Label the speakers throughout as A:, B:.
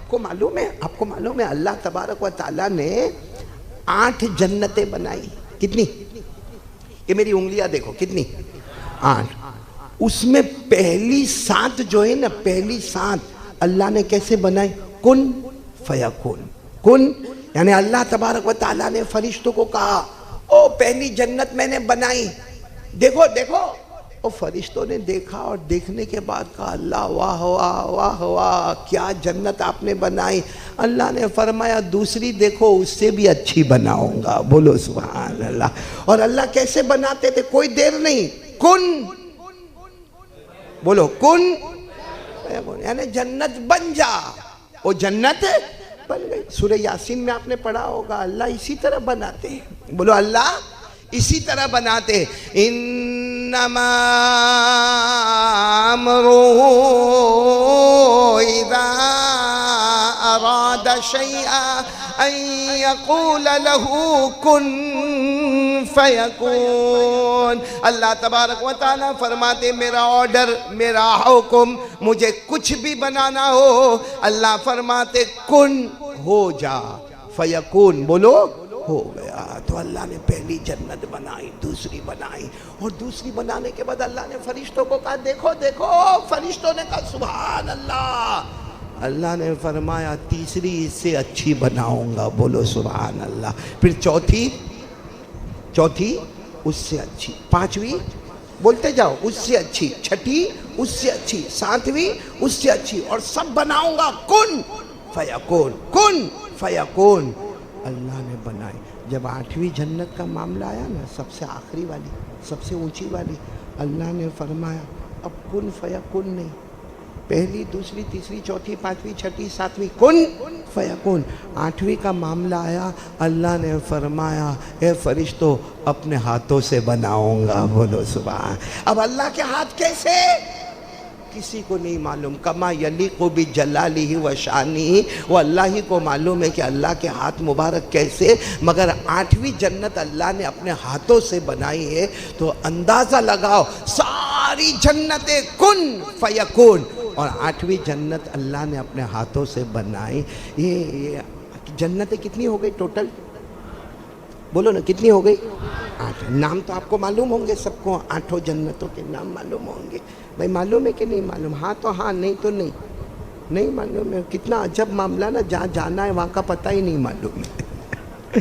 A: آپ کو معلوم ہے اللہ تبارک و تعالیٰ نے 8 جنتیں بنائی. کتنی؟ یہ میری انگلیاں دیکھو کتنی؟ 8. اس میں پہلی 7 جو ہے نا، پہلی 7 اللہ نے کیسے بنائی؟ کن فیکون. کن یعنی اللہ تبارک و تعالیٰ نے فرشتوں کو کہا او پہلی جنت میں نے بنائی، دیکھو دیکھو. اور فرشتوں نے دیکھا اور دیکھنے کے بعد کہا اللہ واہ واہ واہ واہ کیا جنت آپ نے بنائی. اللہ نے فرمایا دوسری دیکھو اس سے بھی اچھی بناؤں گا. بولو سبحان اللہ. اور اللہ کیسے بناتے تھے؟ کوئی دیر نہیں، کن، بولو کن، یعنی جنت بن جا. وہ جنت بن گئی. سورہ یاسین میں آپ نے پڑھا ہوگا اللہ اسی طرح بناتے ہیں. بولو اللہ اسی طرح بناتے. انما امرہ اذا اراد شیئا ان یقول له کن فیکون. اللہ تبارک و تعالیٰ فرماتے میرا آرڈر، میرا حکم، مجھے کچھ بھی بنانا ہو اللہ فرماتے کن ہو جا فیکون. بولو ہو گیا. تو اللہ نے پہلی جنت بنائی، دوسری بنائی، اور دوسری بنانے کے بعد اللہ نے فرشتوں کو کہا دیکھو دیکھو. فرشتوں نے کہا سبحان اللہ. اللہ نے فرمایا تیسری اس سے اچھی بناؤں گا. بولو سبحان اللہ. پھر چوتھی اس سے اچھی، پانچویں بولتے جاؤ اس سے اچھی، چھٹی اس سے اچھی، ساتویں اس سے اچھی، اور سب بناؤں گا کن فیکون. کن فیکون اللہ نے بنائی. جب 8ویں جنت کا معاملہ آیا نا، سب سے آخری والی، سب سے اونچی والی، اللہ نے فرمایا اب کن فیکون نہیں، پہلی دوسری تیسری چوتھی پانچویں چھٹی ساتویں کن فیکون. 8ویں کا معاملہ آیا، اللہ نے فرمایا اے فرشتوں اپنے ہاتھوں سے بناؤں گا. بولو سبحان. اب اللہ کے ہاتھ کیسے؟ کسی کو نہیں معلوم. کما یلیق بجلالہ و شانہ، وہ اللہ ہی کو معلوم ہے کہ اللہ کے ہاتھ مبارک کیسے. مگر 8ویں جنت اللہ نے اپنے ہاتھوں سے بنائی ہے. تو اندازہ لگاؤ ساری جنتیں کن فیکون، اور 8ویں جنت اللہ نے اپنے ہاتھوں سے بنائی. یہ جنتیں کتنی ہو گئی ٹوٹل؟ بولو نا کتنی ہو گئی؟ 8. نام تو آپ کو معلوم ہوں گے سب کو، 8 جنتوں کے نام معلوم ہوں گے. بھائی معلوم ہے کہ نہیں معلوم؟ ہاں تو ہاں، نہیں تو نہیں. نہیں معلوم ہے. کتنا عجب معاملہ نا، جہاں جانا ہے وہاں کا پتہ ہی نہیں معلوم ہے.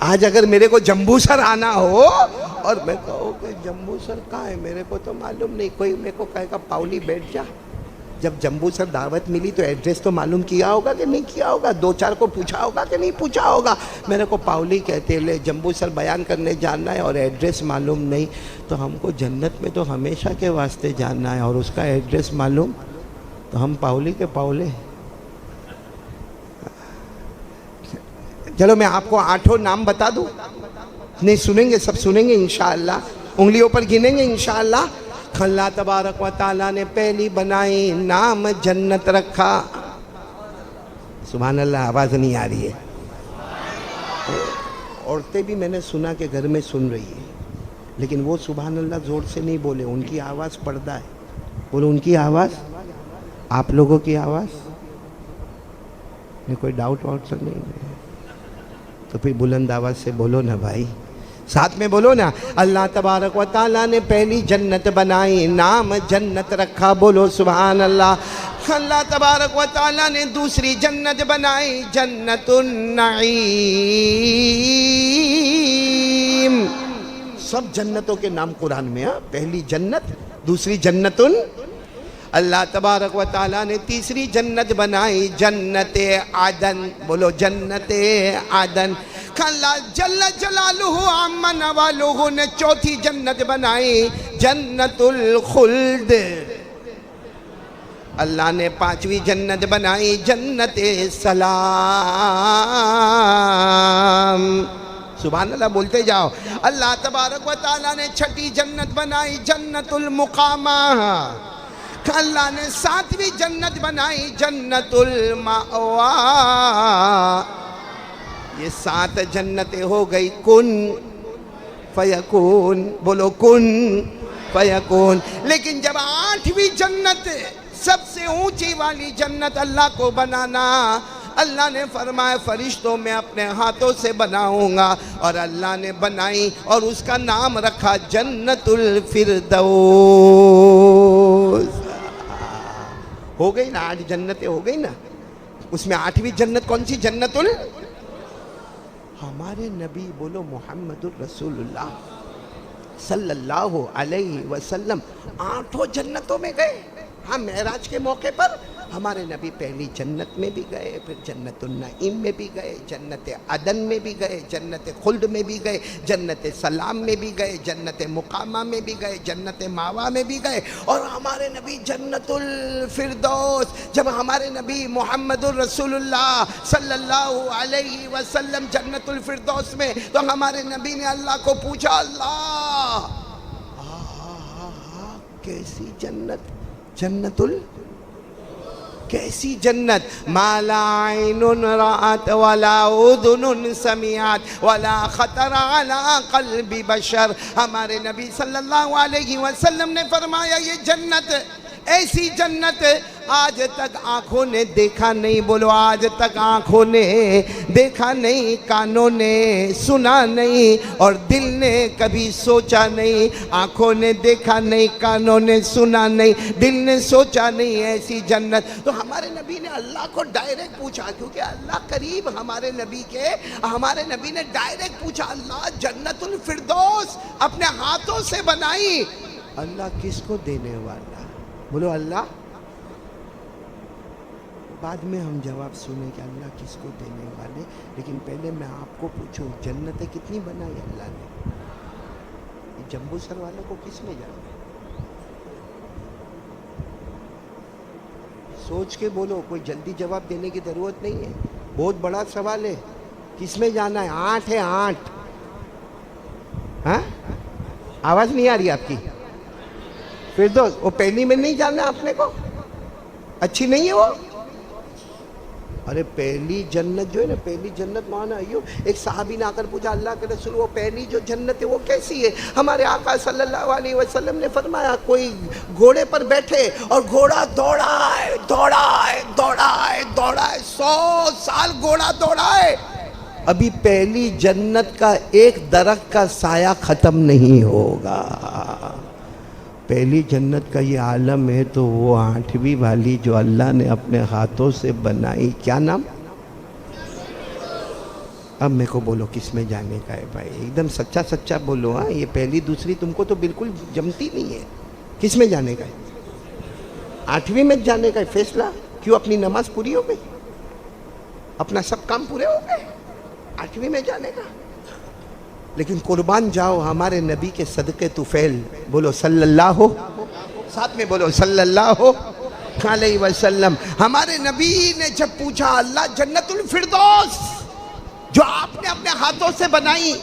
A: آج اگر میرے کو جمبو سر آنا ہو اور میں کہوں کہ جمبو سر کہاں ہے، میرے کو تو معلوم نہیں. کوئی میرے کو کہے گا پاؤلی بیٹھ جا. جب جمبو سر دعوت ملی تو ایڈریس تو معلوم کیا ہوگا کہ نہیں کیا ہوگا؟ 2-4 کو پوچھا ہوگا کہ نہیں پوچھا ہوگا؟ میرے کو پاؤلی کہتے لے جمبو سر بیان کرنے جانا ہے اور ایڈریس معلوم نہیں. تو ہم کو جنت میں تو ہمیشہ کے واسطے جانا ہے اور اس کا ایڈریس معلوم، تو ہم پاؤلی کے پاؤلے. چلو میں آپ کو 8 نام بتا دوں. نہیں سنیں گے؟ سب سنیں گے انشاءاللہ، انگلیوں پر گنیں گے انشاءاللہ. اللہ تبارک و تعالیٰ نے پہلی بنائی، نام جنت رکھا. سبحان اللہ. آواز نہیں آ رہی ہے؟ عورتیں بھی میں نے سنا کہ گھر میں سن رہی ہے، لیکن وہ سبحان اللہ زور سے نہیں بولے، ان کی آواز پردہ ہے. بولو ان کی آواز، آپ لوگوں کی آواز میں کوئی ڈاؤٹ واؤٹ تو نہیں ہے؟ تو پھر بلند آواز سے بولو نا بھائی، ساتھ میں بولو نا. اللہ تبارک و تعالیٰ نے پہلی جنت بنائی، نام جنت رکھا. بولو سبحان اللہ. اللہ تبارک و تعالیٰ نے دوسری جنت بنائی، جنت النعیم. سب جنتوں کے نام قرآن میں. پہلی جنت، دوسری جنت. اللہ تبارک و تعالیٰ نے تیسری جنت بنائی، جنت عدن. بولو جنت عدن. اللہ جل جلالہ عم نوالہ نے چوتھی جنت بنائی، جنت الخلد. اللہ نے 5ویں جنت بنائی، جنت سلام. سبحان اللہ بولتے جاؤ. اللہ تبارک و تعالیٰ نے 6ٹھی جنت بنائی، جنت المقامہ. اللہ نے 7ویں جنت بنائی، جنت المأوى. یہ 7 جنتیں ہو گئی کن فیکون. بولو کن فیکون. لیکن جب 8ویں جنت سب سے اونچی والی جنت اللہ کو بنانا. اللہ نے فرمایا فرشتوں میں اپنے ہاتھوں سے بناؤں گا, اور اللہ نے بنائی اور اس کا نام رکھا جنت الفردوس. ہو گئی نا 8 جنتیں ہو گئی نا. اس میں 8ویں جنت کون سی؟ جنت ہمارے نبی بولو محمد الرسول اللہ صلی اللہ علیہ وسلم 8 جنتوں میں گئے. ہاں معراج کے موقع پر ہمارے نبی پہلی جنت میں بھی گئے, پھر جنت النعیم میں بھی گئے, جنت عدن میں بھی گئے, جنت خلد میں بھی گئے, جنت سلام میں بھی گئے, جنت مقامہ میں بھی گئے, جنت ماوا میں بھی گئے, اور ہمارے نبی جنت الفردوس. جب ہمارے نبی محمد الرسول اللہ صلی اللہ علیہ وسلم جنت الفردوس میں, تو ہمارے نبی نے اللہ کو پوچھا, اللہ کیسی جنت, جنت کیسی جنت, ما لا عین رأت ولا اذن سمعت ولا خطر علی قلب بشر. ہمارے نبی صلی اللہ علیہ وسلم نے فرمایا یہ جنت ایسی جنت آج تک آنکھوں نے دیکھا نہیں. بولو آج تک آنکھوں نے دیکھا نہیں, کانوں نے سنا نہیں, اور دل نے کبھی سوچا نہیں. آنکھوں نے دیکھا نہیں, کانوں نے سنا نہیں, دل نے سوچا نہیں, ایسی جنت. تو ہمارے نبی نے اللہ کو ڈائریکٹ پوچھا, کیونکہ اللہ قریب ہمارے نبی کے, ہمارے نبی نے ڈائریکٹ پوچھا, اللہ جنت الفردوس اپنے ہاتھوں سے بنائی, اللہ کس کو دینے والا؟ بولو اللہ. بعد میں ہم جواب سنیں کہ اللہ کس کو دینے والے, لیکن پہلے میں آپ کو پوچھوں جنتیں کتنی بنائی اللہ نے؟ جمبو سر والوں کو کس میں جانا ہے؟ سوچ کے بولو, کوئی جلدی جواب دینے کی ضرورت نہیں ہے, بہت بڑا سوال ہے. کس میں جانا ہے؟ 8 ہے 8. ہاں آواز نہیں آ رہی آپ کی؟ فردوس. وہ پہلی میں نہیں جانا آپ نے کو؟ اچھی نہیں ہے وہ؟ ارے پہلی جنت جو ہے نا, پہلی جنت مانا ایو. ایک صحابی نے آ کر پوچھا اللہ کے رسول وہ پہلی جو جنت ہے وہ کیسی ہے؟ ہمارے آقا صلی اللہ علیہ وسلم نے فرمایا کوئی گھوڑے پر بیٹھے اور گھوڑا دوڑائے دوڑائے دوڑائے دوڑائے, 100 سال گھوڑا دوڑائے, ابھی پہلی جنت کا ایک درخت کا سایہ ختم نہیں ہوگا. پہلی جنت کا یہ عالم ہے تو وہ 8ویں والی جو اللہ نے اپنے ہاتھوں سے بنائی, کیا نام؟ اب میرے کو بولو کس میں جانے کا ہے بھائی, ایک دم سچا سچا بولو. ہاں یہ پہلی دوسری تم کو تو بالکل جمتی نہیں ہے. کس میں جانے کا ہے؟ 8ویں میں جانے کا ہے فیصلہ. کیوں؟ اپنی نماز پوری ہو گئی, اپنا سب کام پورے ہو گئے, 8ویں میں جانے کا. لیکن قربان جاؤ ہمارے نبی کے صدقے طفیل. بولو صلی اللہ ہو, ساتھ میں بولو صلی اللہ علیہ وسلم. ہمارے نبی نے جب پوچھا اللہ جنت الفردوس جو آپ نے اپنے ہاتھوں سے بنائی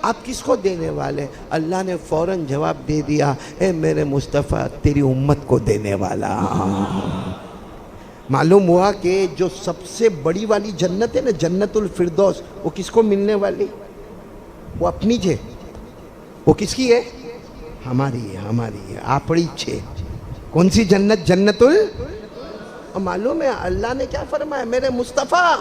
A: آپ کس کو دینے والے؟ اللہ نے فوراً جواب دے دیا, اے میرے مصطفیٰ تیری امت کو دینے والا. معلوم ہوا کہ جو سب سے بڑی والی جنت ہے نا جنت الفردوس, وہ کس کو ملنے والی؟ وہ اپنی ہے. وہ کس کی ہے؟ ہماری ہے, ہماری ہے, آپڑی چھے. کون سی جنت؟ جنت اور معلوم ہے اللہ نے کیا فرمایا, میرے مصطفیٰ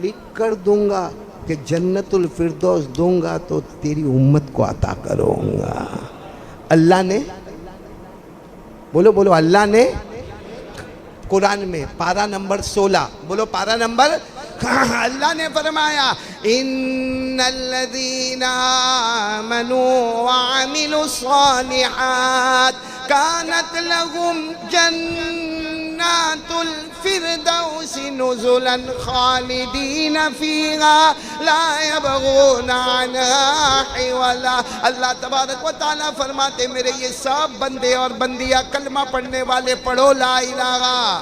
A: لکھ کر دوں گا کہ جنت الفردوس دوں گا تو تیری امت کو عطا کروں گا. اللہ نے بولو بولو اللہ نے قرآن میں پارہ نمبر 16 بولو پارہ نمبر اللہ نے فرمایا ان الذین آمنوا وعملوا الصالحات كانت لهم جنات الفردوس نزلا خالدین فیہا لا یبغون عنہا حولا. اللہ تبارک و تعالیٰ فرماتے میرے یہ سب بندے اور بندیاں کلمہ پڑھنے والے پڑھو لا الہ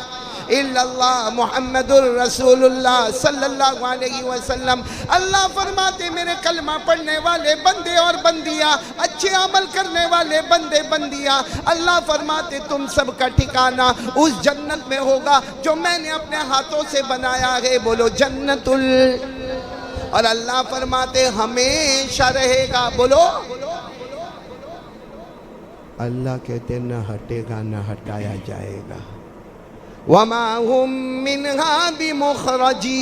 A: الا اللہ محمد الرسول اللہ صلی اللہ علیہ وسلم. اللہ فرماتے میرے کلمہ پڑھنے والے بندے اور بندیاں, اچھے عمل کرنے والے بندے بندیاں, اللہ فرماتے تم سب کا ٹھکانہ اس جنت میں ہوگا جو میں نے اپنے ہاتھوں سے بنایا ہے. بولو جنت اور اللہ فرماتے ہمیشہ رہے گا. بولو اللہ کہتے نہ ہٹے گا نہ ہٹایا جائے گا. وما هم منها بمخرجین.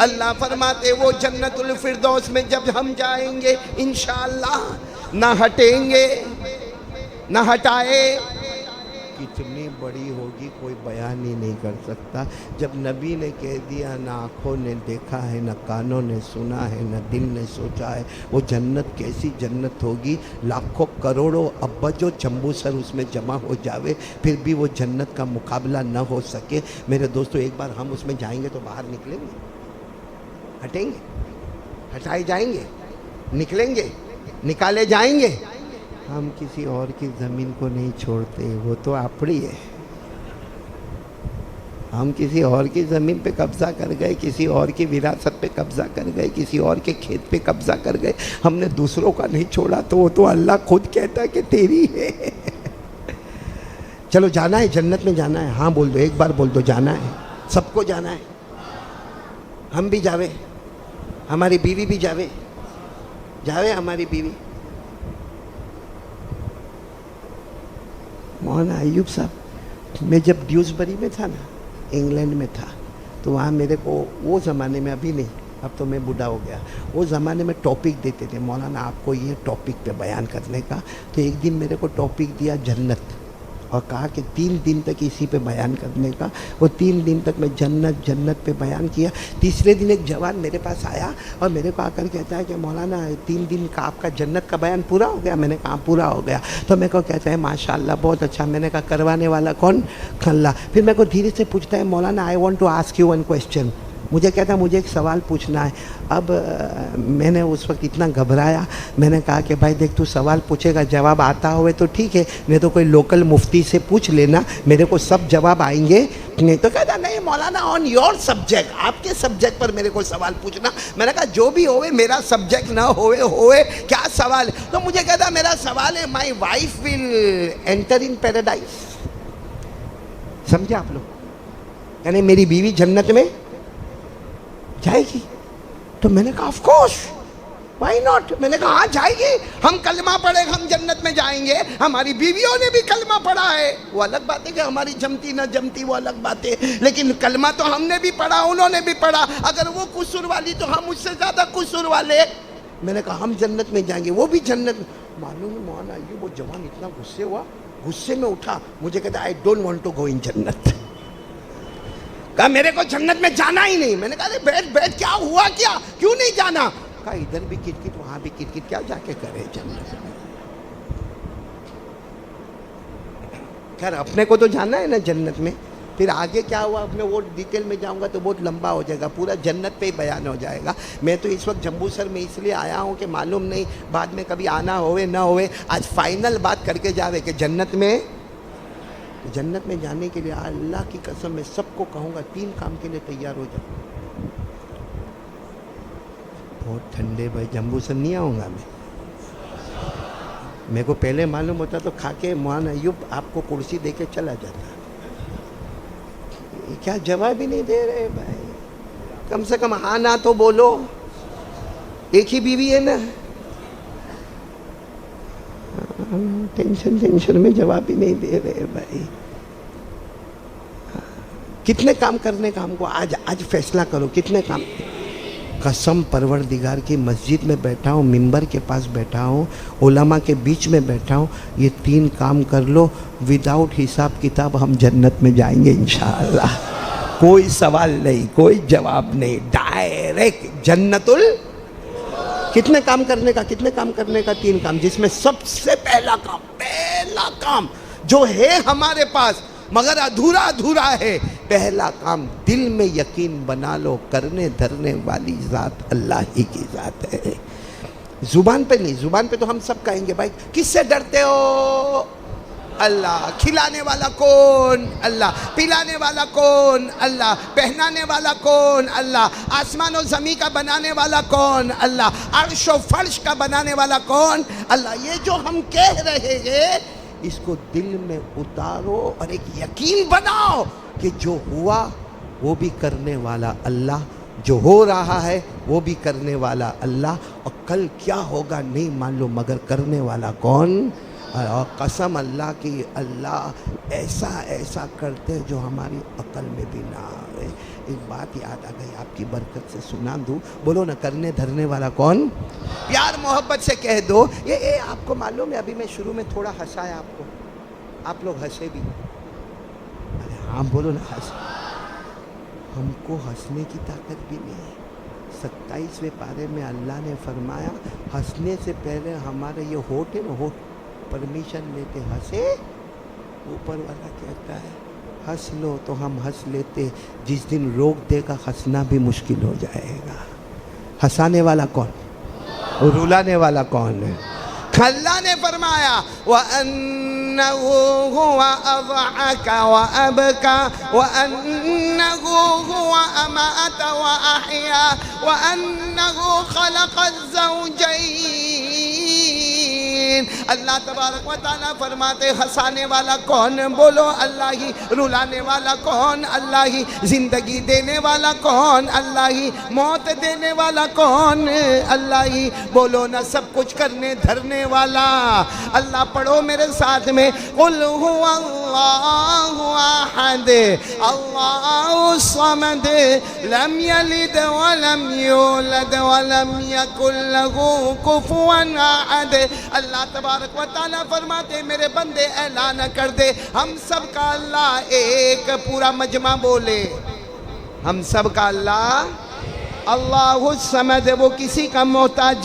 A: اللہ فرماتے وہ جنت الفردوس میں جب ہم جائیں گے انشاءاللہ نہ ہٹیں گے نہ ہٹائے. کتنی بڑی ہوگی کوئی بیان ہی نہیں کر سکتا. جب نبی نے کہہ دیا نہ آنکھوں نے دیکھا ہے نہ کانوں نے سنا ہے نہ دل نے سوچا ہے وہ جنت کیسی جنت ہوگی. لاکھوں کروڑوں ابجوں چمبو سر اس میں جمع ہو جاوے پھر بھی وہ جنت کا مقابلہ نہ ہو سکے. میرے دوستو ایک بار ہم اس میں جائیں گے تو باہر نکلیں گے؟ ہٹیں گے؟ ہٹائے جائیں گے؟ نکلیں گے؟ نکالے جائیں گے؟ ہم کسی اور کی زمین کو نہیں چھوڑتے، وہ تو اپنی ہے. ہم کسی اور کی زمین پہ قبضہ کر گئے، کسی اور کی وراثت پہ قبضہ کر گئے، کسی اور کے کھیت پہ قبضہ کر گئے. ہم نے دوسروں کا نہیں چھوڑا تو وہ تو اللہ خود کہتا ہے کہ تیری ہے. چلو جانا ہے جنت میں جانا ہے. ہاں بول دو، ایک بار بول دو جانا ہے. سب کو جانا ہے. ہم بھی جاوے، ہماری بیوی بھی جاوے ہماری بیوی. مولانا ایوب صاحب، میں جب ڈیوزبری میں تھا نا، انگلینڈ میں تھا، تو وہاں میرے کو وہ زمانے میں، ابھی نہیں اب تو میں بوڑھا ہو گیا، وہ زمانے میں ٹاپک دیتے تھے مولانا آپ کو یہ ٹاپک پہ بیان کرنے کا. تو ایک دن میرے کو ٹاپک دیا جنت اور کہا کہ 3 دن تک اسی پہ بیان کرنے کا. وہ 3 دن تک میں جنت پہ بیان کیا. تیسرے دن ایک جوان میرے پاس آیا اور میرے کو آ کر کہتا ہے کہ مولانا 3 دن کا آپ کا جنت کا بیان پورا ہو گیا؟ میں نے کہا پورا ہو گیا. تو میرے کو کہتا ہے ماشاءاللہ بہت اچھا. میں نے کہا کروانے والا کون؟ اللہ. پھر میرے کو دھیرے سے پوچھتا ہے مولانا I want to ask you one question. مجھے کہتا ہے مجھے ایک سوال پوچھنا ہے. اب میں نے اس وقت اتنا گھبرایا. میں نے کہا کہ بھائی دیکھ تو سوال پوچھے گا جواب آتا ہوئے تو ٹھیک ہے، نہیں تو کوئی لوکل مفتی سے پوچھ لینا، میرے کو سب جواب آئیں گے نہیں. تو کہتا نہیں مولانا آن یور سبجیکٹ، آپ کے سبجیکٹ پر میرے کو سوال پوچھنا. میں نے کہا جو بھی ہوئے میرا سبجیکٹ نہ ہوئے کیا سوال ہے؟ تو مجھے کہتا میرا سوال ہے my wife will enter in paradise. سمجھے آپ لوگ؟ یعنی میری بیوی جنت میں جائے گی؟ تو میں نے کہا آف کورس وائی ناٹ. میں نے کہا ہاں جائے گی. ہم کلمہ پڑھے ہم جنت میں جائیں گے. ہماری بیویوں نے بھی کلمہ پڑھا ہے. وہ الگ بات ہے کہ ہماری جمتی نہ جمتی وہ الگ بات ہے، لیکن کلمہ تو ہم نے بھی پڑھا انہوں نے بھی پڑھا. اگر وہ قصور والی تو ہم اس سے زیادہ قصور والے. میں نے کہا ہم جنت میں جائیں گے وہ بھی جنت میں. معلوم ہے مولانا ایوب وہ جوان اتنا غصے ہوا، غصے میں اٹھا، مجھے کہتا I don't want to go in جنت. کہا میرے کو جنت میں جانا ہی نہیں. میں نے کہا بیٹھ کیا ہوا، کیا کیوں نہیں جانا؟ کہا ادھر بھی کٹ وہاں بھی کٹ کیا جا کے کرے جنت میں. خیر اپنے کو تو جانا ہے نا جنت میں. پھر آگے کیا ہوا اب میں وہ ڈیٹیل میں جاؤں گا تو بہت لمبا ہو جائے گا، پورا جنت پہ ہی بیان ہو جائے گا. میں تو اس وقت جمبو سر میں اس لیے آیا ہوں کہ معلوم نہیں بعد میں کبھی آنا ہوئے نہ ہوئے. آج فائنل بات کر کے جاوے کہ جنت میں جانے کے لیے اللہ کی قسم میں سب کو کہوں گا 3 کام کے لیے تیار ہو جاؤ. بہت ٹھنڈے بھائی جمبو سر نہیں آؤں گا میں. میرے کو پہلے معلوم ہوتا تو کھا کے مولانا ایوب آپ کو کرسی دے کے چلا جاتا. کیا جواب ہی نہیں دے رہے بھائی. کم سے کم ہاں نہ تو بولو. ایک ہی بیوی ہے نا. ٹینشن میں جواب ہی نہیں دے رہے بھائی. کتنے کام کرنے کا ہم کو آج فیصلہ کرو کتنے کام. قسم پروردگار کی مسجد میں بیٹھا ہوں، منبر کے پاس بیٹھا ہوں، علماء کے بیچ میں بیٹھا ہوں. یہ 3 کام کر لو وداؤٹ حساب کتاب ہم جنت میں جائیں گے انشاءاللہ. کوئی سوال نہیں، کوئی جواب نہیں، ڈائریکٹ جنت کتنے کام کرنے کا 3 کام، جس میں سب سے پہلا کام جو ہے ہمارے پاس مگر ادھورا ہے. پہلا کام دل میں یقین بنا لو کرنے دھرنے والی ذات اللہ ہی کی ذات ہے. زبان پہ نہیں، زبان پہ تو ہم سب کہیں گے بھائی کس سے ڈرتے ہو؟ اللہ. کھلانے والا کون؟ اللہ. پلانے والا کون؟ اللہ. پہنانے والا کون؟ اللہ. آسمان و زمین کا بنانے والا کون؟ اللہ. عرش و فرش کا بنانے والا کون؟ اللہ. یہ جو ہم کہہ رہے ہیں اس کو دل میں اتارو اور ایک یقین بناؤ کہ جو ہوا وہ بھی کرنے والا اللہ، جو ہو رہا ہے وہ بھی کرنے والا اللہ، اور کل کیا ہوگا نہیں معلوم مگر کرنے والا کون؟ اور قسم اللہ کی، اللہ ایسا ایسا کرتے جو ہماری عقل میں بھی نہ آئے۔ ایک بات یاد آ گئی، آپ کی برکت سے سنا دوں، بولو نا، کرنے دھرنے والا کون؟ پیار محبت سے کہہ دو۔ یہ آپ کو معلوم ہے، ابھی میں شروع میں تھوڑا ہنسایا آپ کو، آپ لوگ ہنسے بھی؟ ارے ہاں بولو نا، ہنس۔ ہم کو ہنسنے کی طاقت بھی نہیں ہے۔ 27ویں پارے میں اللہ نے فرمایا، ہنسنے سے پہلے ہمارے یہ ہوٹ ہے نا، ہوٹ پرمیشن لیتے ہنسے، اوپر والا کہتا ہے ہنس لو، تو ہم ہنس لیتے۔ جس دن روک دے گا ہنسنا بھی مشکل ہو جائے گا۔ ہنسانے والا کون؟ رلانے والا کون ہے؟ اللہ نے فرمایا وَأَنَّهُ هُوَ أَضْحَكَ وَأَبْكَى وَأَنَّهُ هُوَ أَمَاتَ وَأَحْيَا وَأَنَّهُ خَلَقَ الزَّوْجَيْنِ۔ اللہ تبارک و تعالیٰ فرماتے ہنسانے والا کون؟ بولو اللہ ہی۔ رلانے والا کون؟ اللہ ہی۔ زندگی دینے والا کون؟ اللہ ہی۔ موت دینے والا کون؟ اللہ ہی۔ بولو نا، سب کچھ کرنے دھرنے والا اللہ۔ پڑھو میرے ساتھ میں، قُلْ هُوَ اللَّهُ أَحَدٌ اللَّهُ الصَّمَدُ لَمْ يَلِدْ وَلَمْ يُولَدْ وَلَمْ يَكُنْ لَهُ كُفُوًا أَحَدٌ۔ اللہ تبارک و تعالیٰ فرماتے میرے بندے اعلان کر دے، ہم سب کا اللہ ایک، پورا مجمع بولے، ہم سب کا اللہ اللہ الصمد، وہ کسی کا محتاج،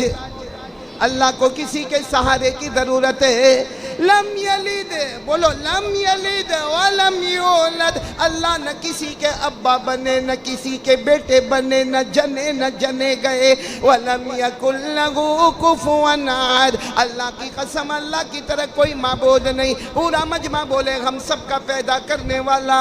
A: اللہ کو کسی کے سہارے کی ضرورت ہے۔ لم یلد، بولو لم یلد ولم یولد، اللہ نہ کسی کے ابا بنے، نہ کسی کے بیٹے بنے، نہ جنے گئے۔ ولم یکن لہ کفوا احد، اللہ کی قسم، اللہ کی طرح کوئی معبود نہیں۔ پورا مجمع بولے ہم سب کا پیدا کرنے والا۔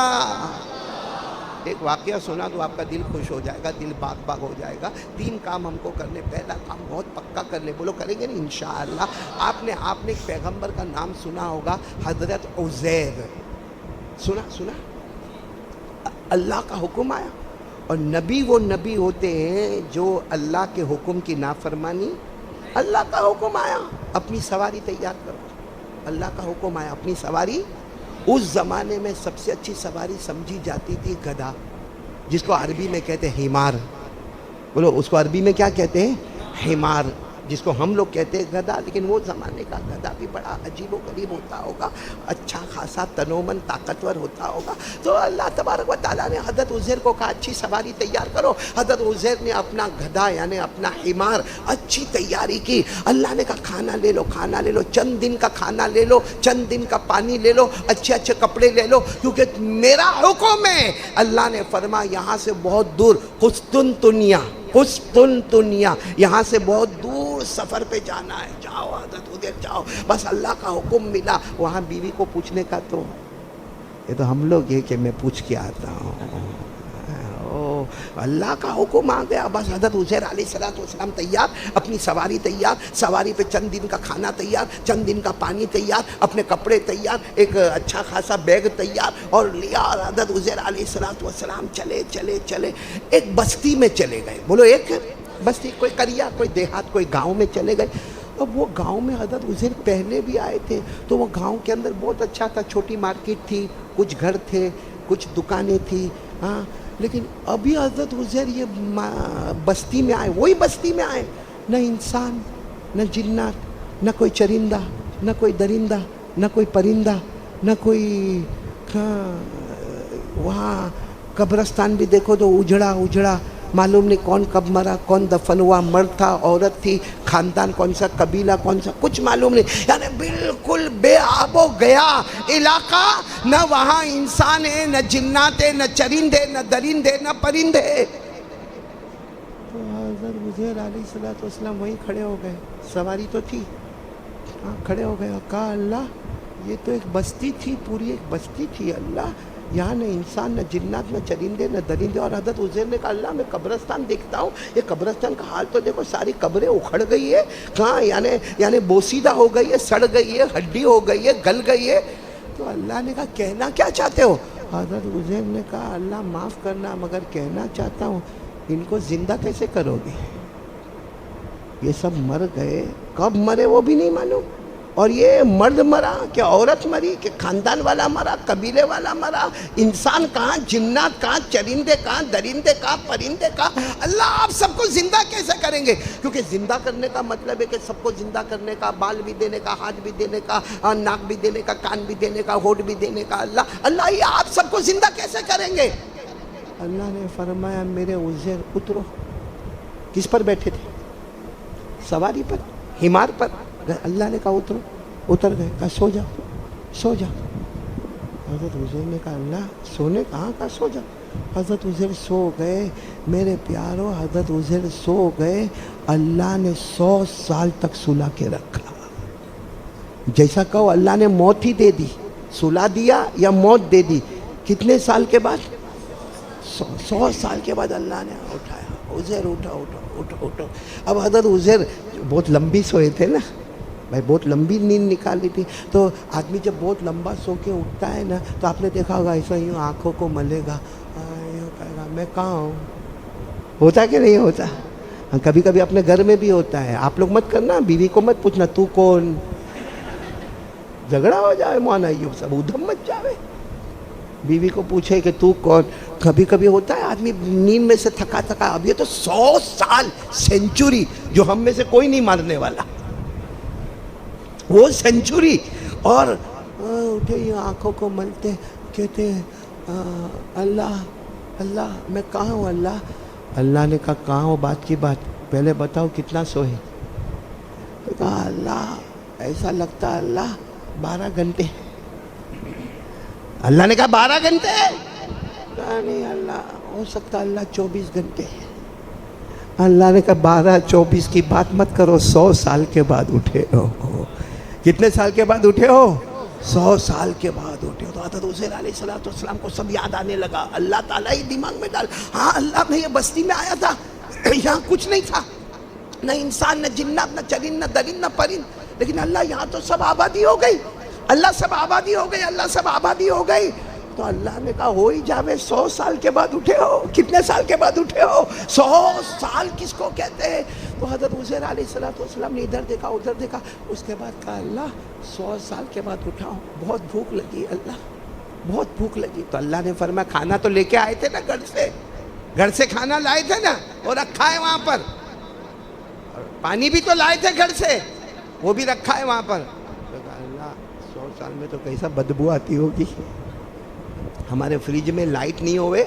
A: ایک واقعہ سنا تو آپ کا دل خوش ہو جائے گا، دل باغ باغ ہو جائے گا۔ 3 کام ہم کو کرنے، پہلا کام بہت پکا کر لے، بولو کریں گے نا انشاءاللہ۔ آپ نے ایک پیغمبر کا نام سنا ہوگا، حضرت عزیر، سنا؟ اللہ کا حکم آیا، اور نبی وہ نبی ہوتے ہیں جو اللہ کے حکم کی نافرمانی، اللہ کا حکم آیا اپنی سواری تیار کرو، اللہ کا حکم آیا اپنی سواری۔ اس زمانے میں سب سے اچھی سواری سمجھی جاتی تھی گدھا، جس کو عربی میں کہتے ہیں حمار۔ بولو اس کو عربی میں کیا کہتے ہیں؟ حمار، جس کو ہم لوگ کہتے ہیں گدھا، لیکن وہ زمانے کا گدھا بھی بڑا عجیب و غریب ہوتا ہوگا، اچھا خاصا تنومن طاقتور ہوتا ہوگا۔ تو اللہ تبارک و تعالیٰ نے حضرت عزیر کو کہا اچھی سواری تیار کرو۔ حضرت عزیر نے اپنا گدھا یعنی اپنا حمار اچھی تیاری کی۔ اللہ نے کہا کھانا لے لو، چند دن کا کھانا لے لو، چند دن کا پانی لے لو، اچھے کپڑے لے لو، کیونکہ میرا حکم ہے۔ اللہ نے فرمایا یہاں سے بہت دور قسطنطنیہ، یہاں سے بہت دور سفر پہ جانا ہے، جاؤ حضرت ادھر جاؤ، بس اللہ کا حکم ملا۔ وہاں بیوی کو پوچھنے کا تو یہ تو ہم لوگ یہ کہ میں پوچھ کے آتا ہوں، اللہ کا حکم آ گیا، بس حضرت عزیر علیہ السلام تیار، اپنی سواری تیار، سواری پہ چند دن کا کھانا تیار، چند دن کا پانی تیار، اپنے کپڑے تیار، ایک اچھا خاصا بیگ تیار، اور لیا، اور حضرت عزیر علیہ السلام چلے ایک بستی میں چلے گئے۔ بولو ایک بستی، کوئی قریہ، کوئی دیہات، کوئی گاؤں میں چلے گئے۔ اب وہ گاؤں میں حضرت عزیر پہلے بھی آئے تھے، تو وہ گاؤں کے اندر بہت اچھا تھا، چھوٹی مارکیٹ تھی، کچھ گھر تھے، کچھ دکانیں تھی، ہاں، لیکن ابھی حضرت عزیر یہ بستی میں آئے، وہی بستی میں آئے، نہ انسان، نہ جنات، نہ کوئی چرندہ، نہ کوئی درندہ، نہ کوئی پرندہ، نہ کوئی، وہاں قبرستان بھی دیکھو تو اجڑا، معلوم نہیں کون کب مرا، کون دفن ہوا، مرد تھا، عورت تھی، خاندان کون سا، قبیلہ کون سا، کچھ معلوم نہیں، یعنی بالکل بے آب و گیا علاقہ، نہ وہاں انسان ہے، نہ جنات ہے، نہ چرندے، نہ درندے، نہ پرندے۔ تو حضرت عزیر علیہ السلام وہیں کھڑے ہو گئے، سواری تو تھی، کھڑے ہو گئے اور کہا اللہ یہ تو ایک بستی تھی، پوری ایک بستی تھی اللہ، یہاں نہ انسان، نہ جنات، نہ چرندے، نہ درندے۔ اور حضرت عزیر نے کہا اللہ میں قبرستان دیکھتا ہوں، یہ قبرستان کا حال تو دیکھو، ساری قبریں اکھڑ گئی ہے، کہاں یعنی بوسیدہ ہو گئی ہے، سڑ گئی ہے، ہڈی ہو گئی ہے، گل گئی ہے۔ تو اللہ نے کہا کہنا کیا چاہتے ہو؟ حضرت عزیر نے کہا اللہ معاف کرنا، مگر کہنا چاہتا ہوں ان کو زندہ کیسے کرو گے؟ یہ سب مر گئے، کب مرے وہ بھی نہیں معلوم، اور یہ مرد مرا کہ عورت مری کہ خاندان والا مرا، قبیلے والا مرا، انسان کہاں، جنات کہاں، چرندے کہاں، درندے کہاں، پرندے کہاں؟ اللہ آپ سب کو زندہ کیسے کریں گے؟ کیونکہ زندہ کرنے کا مطلب ہے کہ سب کو زندہ کرنے کا، بال بھی دینے کا، ہاتھ بھی دینے کا، ناک بھی دینے کا، کان بھی دینے کا، ہونٹ بھی دینے کا۔ اللہ یہ آپ سب کو زندہ کیسے کریں گے؟ اللہ نے فرمایا میرے عزیر اترو۔ کس پر بیٹھے تھے؟ سواری پر، حمار پر۔ اللہ نے کہا اترو، اتر گئے، کہا سو جاؤ، سو جاؤ۔ حضرت عزیر نے کہا اللہ سونے کہاں، کہا سو جاؤ۔ حضرت عزیر سو گئے۔ میرے پیارو حضرت عزیر سو گئے، اللہ نے 100 سال تک سلا کے رکھا۔ جیسا کہو اللہ نے موت ہی دے دی، سلا دیا یا موت دے دی۔ کتنے سال کے بعد؟ 100 سال کے بعد اللہ نے اٹھایا، عزیر اٹھو اٹھو اٹھو اٹھو۔ اب حضرت عزیر بہت لمبی سوئے تھے نا بھائی، بہت لمبی نیند نکالی تھی، تو آدمی جب بہت لمبا سو کے اٹھتا ہے نا تو آپ نے دیکھا ہوگا ایسا یوں آنکھوں کو ملے گا، یوں کہے گا میں کہاں ہوں۔ ہوتا کہ نہیں ہوتا؟ کبھی کبھی اپنے گھر میں بھی ہوتا ہے۔ آپ لوگ مت کرنا، بیوی کو مت پوچھنا تو کون، جھگڑا ہو جائے مولانا ایوب صاحب، ادھم مت جاوے۔ بیوی کو پوچھے کہ تو کون۔ کبھی کبھی ہوتا ہے آدمی نیند میں سے تھکا تھکا، اب یہ تو 100 سال سینچوری جو ہم میں سے کوئی نہیں مارنے والا، وہ سینچوری، اور اٹھے یہ آنکھوں کو ملتے کہتے ہیں اللہ اللہ میں کہاں ہوں اللہ۔ اللہ نے کہا کہاں ہو بات کی بات، پہلے بتاؤ کتنا سوئے۔ تو کہا اللہ ایسا لگتا اللہ 12 گھنٹے۔ اللہ نے کہا 12 گھنٹے؟ کہا نہیں اللہ ہو سکتا اللہ 24 گھنٹے۔ اللہ نے کہا 12-24 کی بات مت کرو، 100 سال کے بعد اٹھے ہو۔ کتنے سال کے بعد اٹھے ہو؟ 100 سال کے بعد اٹھے ہو۔ تو حضرت عزیر علیہ السلام کو سب یاد آنے لگا، اللہ تعالیٰ ہی دماغ میں ڈال، ہاں اللہ میں یہ بستی میں آیا تھا، یہاں کچھ نہیں تھا، نہ انسان، نہ جنات، نہ چرند، نہ درند، نہ پرند، لیکن اللہ یہاں تو سب آبادی ہو گئی، اللہ سب آبادی ہو گئی، اللہ سب آبادی ہو گئی۔ تو اللہ نے کہا ہو ہی جاوے، 100 سال کے بعد اٹھے ہو۔ کتنے سال کے بعد اٹھے ہو؟ 100 سال کس کو کہتے ہیں؟ تو حضرت عزیر علیہ السلام نے ادھر دیکھا ادھر دیکھا، اس کے بعد کہا اللہ 100 سال کے بعد اٹھا ہوں، بہت بھوک لگی اللہ، بہت بھوک لگی۔ تو اللہ نے فرمایا کھانا تو لے کے آئے تھے نا گھر سے کھانا لائے تھے نا، وہ رکھا ہے وہاں پر، اور پانی بھی تو لائے تھے گھر سے، وہ بھی رکھا ہے وہاں پر۔ تو کہا اللہ 100 سال میں تو کیسا بدبو آتی ہوگی، ہمارے فریج میں لائٹ نہیں ہوئے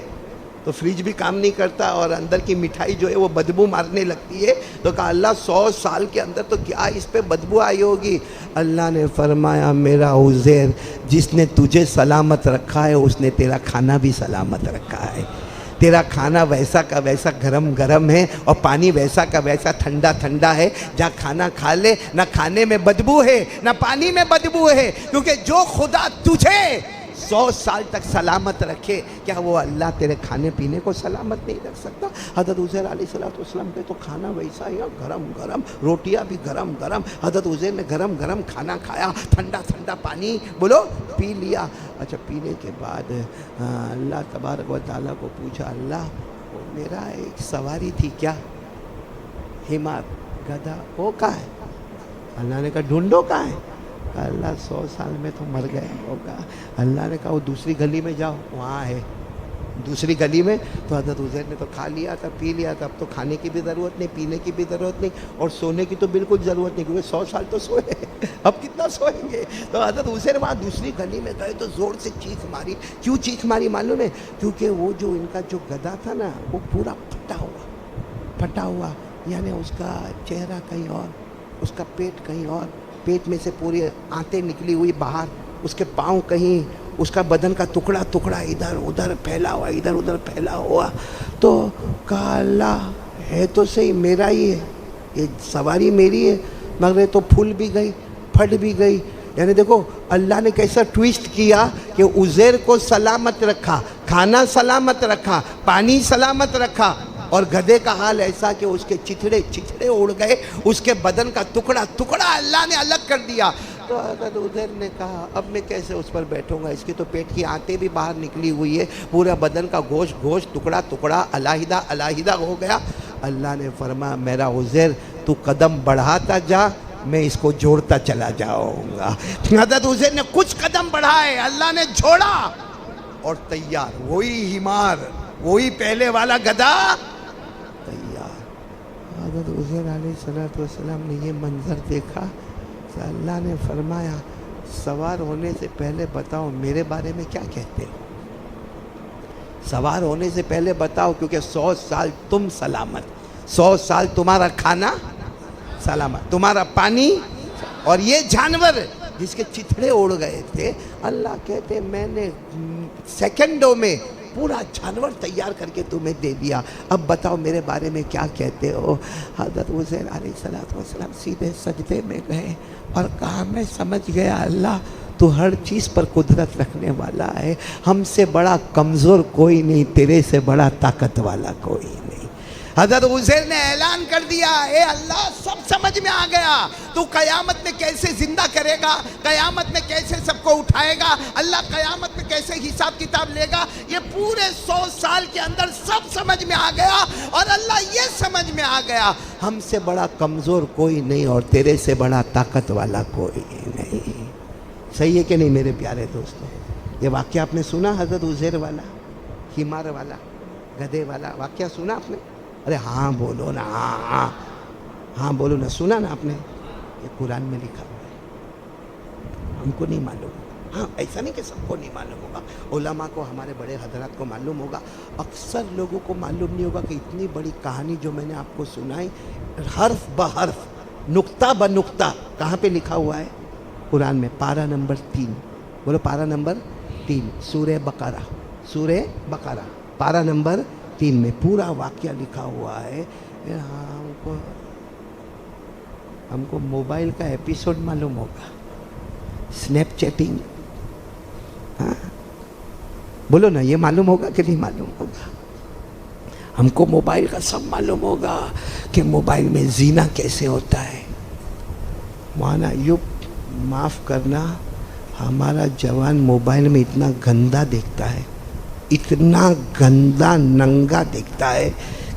A: تو فریج بھی کام نہیں کرتا، اور اندر کی مٹھائی جو ہے وہ بدبو مارنے لگتی ہے۔ تو کہا اللہ 100 سال کے اندر تو کیا اس پہ بدبو آئی ہوگی۔ اللہ نے فرمایا میرا عزیر جس نے تجھے سلامت رکھا ہے اس نے تیرا کھانا بھی سلامت رکھا ہے۔ تیرا کھانا ویسا کا ویسا گرم گرم ہے، اور پانی ویسا کا ویسا ٹھنڈا ٹھنڈا ہے۔ جہاں کھانا کھا لے، نہ کھانے میں بدبو ہے نہ پانی میں بدبو ہے، کیونکہ جو خدا تجھے 100 سال تک سلامت رکھے، کیا وہ اللہ تیرے کھانے پینے کو سلامت نہیں رکھ سکتا؟ حضرت عزیر علیہ السلام پہ تو کھانا ویسا ہی گرم گرم، روٹیاں بھی گرم گرم۔ حضرت عزیر نے گرم گرم کھانا کھایا، ٹھنڈا ٹھنڈا پانی بولو پی لیا۔ اچھا پینے کے بعد اللہ تبارک و تعالیٰ کو پوچھا اللہ وہ میرا ایک سواری تھی کیا، حمار، گدھا، وہ کہاں ہے؟ اللہ نے کہا ڈھونڈو کہاں ہے؟ اللہ 100 سال میں تو مر گئے ہوگا۔ اللہ نے کہا وہ دوسری گلی میں جاؤ، وہاں ہے دوسری گلی میں۔ تو حضرت عزیر نے تو کھا لیا تھا پی لیا تھا، اب تو کھانے کی بھی ضرورت نہیں، پینے کی بھی ضرورت نہیں، اور سونے کی تو بالکل ضرورت نہیں، کیونکہ 100 سال تو سوئے، اب کتنا سوئیں گے۔ تو حضرت عزیر وہاں دوسری گلی میں گئے تو زور سے چیخ ماری۔ کیوں چیخ ماری معلوم ہے؟ کیونکہ وہ جو ان کا جو گدھا تھا نا وہ پورا پھٹا ہوا، یعنی اس کا چہرہ کہیں اور، اس کا پیٹ کہیں اور، پیٹ میں سے پوری آنتیں نکلی ہوئی باہر، اس کے پاؤں کہیں، اس کا بدن کا ٹکڑا ٹکڑا ادھر ادھر پھیلا ہوا، ادھر ادھر پھیلا ہوا۔ تو کہا اللہ ہے تو صحیح میرا ہی ہے، یہ سواری میری ہے، مگر یہ تو پھول بھی گئی پھٹ بھی گئی۔ یعنی دیکھو اللہ نے کیسا ٹویسٹ کیا کہ عزیر کو سلامت رکھا، کھانا سلامت رکھا، پانی سلامت رکھا، اور گدھے کا حال ایسا کہ اس کے چچڑے اڑ گئے، اس کے بدن کا ٹکڑا ٹکڑا اللہ نے الگ کر دیا۔ تو حضرت عزیر نے کہا اب میں کیسے اس پر بیٹھوں گا، اس کی تو پیٹ کی آنتیں بھی باہر نکلی ہوئی ہے، پورا بدن کا گوشت ٹکڑا ٹکڑا علیحدہ علیحدہ ہو گیا۔ اللہ نے فرمایا میرا عزیر تو قدم بڑھاتا جا، میں اس کو جوڑتا چلا جاؤں گا۔ حضرت حسین نے کچھ قدم بڑھائے، اللہ نے چھوڑا اور تیار، وہی ہمار، وہی پہلے والا گدھا تیار۔ حضرت حسین علیہ السلام نے یہ منظر دیکھا تو اللہ نے فرمایا سوار ہونے سے پہلے بتاؤ میرے بارے میں کیا کہتے ہو، سوار ہونے سے پہلے بتاؤ، کیونکہ 100 سال تم سلامت، 100 سال تمہارا کھانا سلامت، تمہارا پانی، اور یہ جانور جس کے چتھڑے اڑ گئے تھے، اللہ کہتے میں نے سیکنڈوں میں پورا جانور تیار کر کے تمہیں دے دیا، اب بتاؤ میرے بارے میں کیا کہتے ہو۔ حضرت حسین علیہ السلام سیدھے سجدے میں گئے اور کہا میں سمجھ گیا اللہ تو ہر چیز پر قدرت رکھنے والا ہے، ہم سے بڑا کمزور کوئی نہیں، تیرے سے بڑا طاقت والا کوئی نہیں۔ حضرت حسین نے اعلان کر دیا اے اللہ سب سمجھ میں آ گیا، تو قیامت میں کیسے زندہ کرے گا، قیامت میں کیسے سب کو اٹھائے گا، اللہ قیامت میں کیسے حساب کتاب لے گا، یہ پورے 100 سال کے اندر سب سمجھ میں آ گیا، اور اللہ یہ سمجھ میں آ گیا ہم سے بڑا کمزور کوئی نہیں اور تیرے سے بڑا طاقت والا کوئی نہیں۔ صحیح ہے کہ نہیں میرے پیارے دوستوں؟ یہ واقعہ آپ نے سنا، حضرت عزیر والا، ہمار والا، گدھے والا واقعہ سنا آپ نے؟ ارے ہاں بولو نا، ہاں بولو نا، سنا نا آپ نے؟ یہ قرآن میں لکھا ہوا ہے، ہم کو نہیں معلوم، ہاں ایسا نہیں کہ سب کو نہیں معلوم ہوگا، علماء کو، ہمارے بڑے حضرات کو معلوم ہوگا، اکثر لوگوں کو معلوم نہیں ہوگا کہ اتنی بڑی کہانی جو میں نے آپ کو سنائی حرف بحرف نقطہ بنقطہ کہاں پہ لکھا ہوا ہے؟ قرآن میں، پارہ نمبر 3، بولو پارہ نمبر 3، سورہ بقرہ، سورہ بقرہ پارہ نمبر 3 میں پورا واقعہ لکھا ہوا ہے۔ ہم کو موبائل کا ایپیسوڈ معلوم ہوگا، سنیپ چیٹنگ، ہاں بولو نا، یہ معلوم ہوگا کہ نہیں معلوم ہوگا؟ ہم کو موبائل کا سب معلوم ہوگا کہ موبائل میں زینا کیسے ہوتا ہے۔ مولانا ایوب معاف کرنا، ہمارا جوان موبائل میں اتنا گندا دیکھتا ہے، اتنا گندا ننگا دیکھتا ہے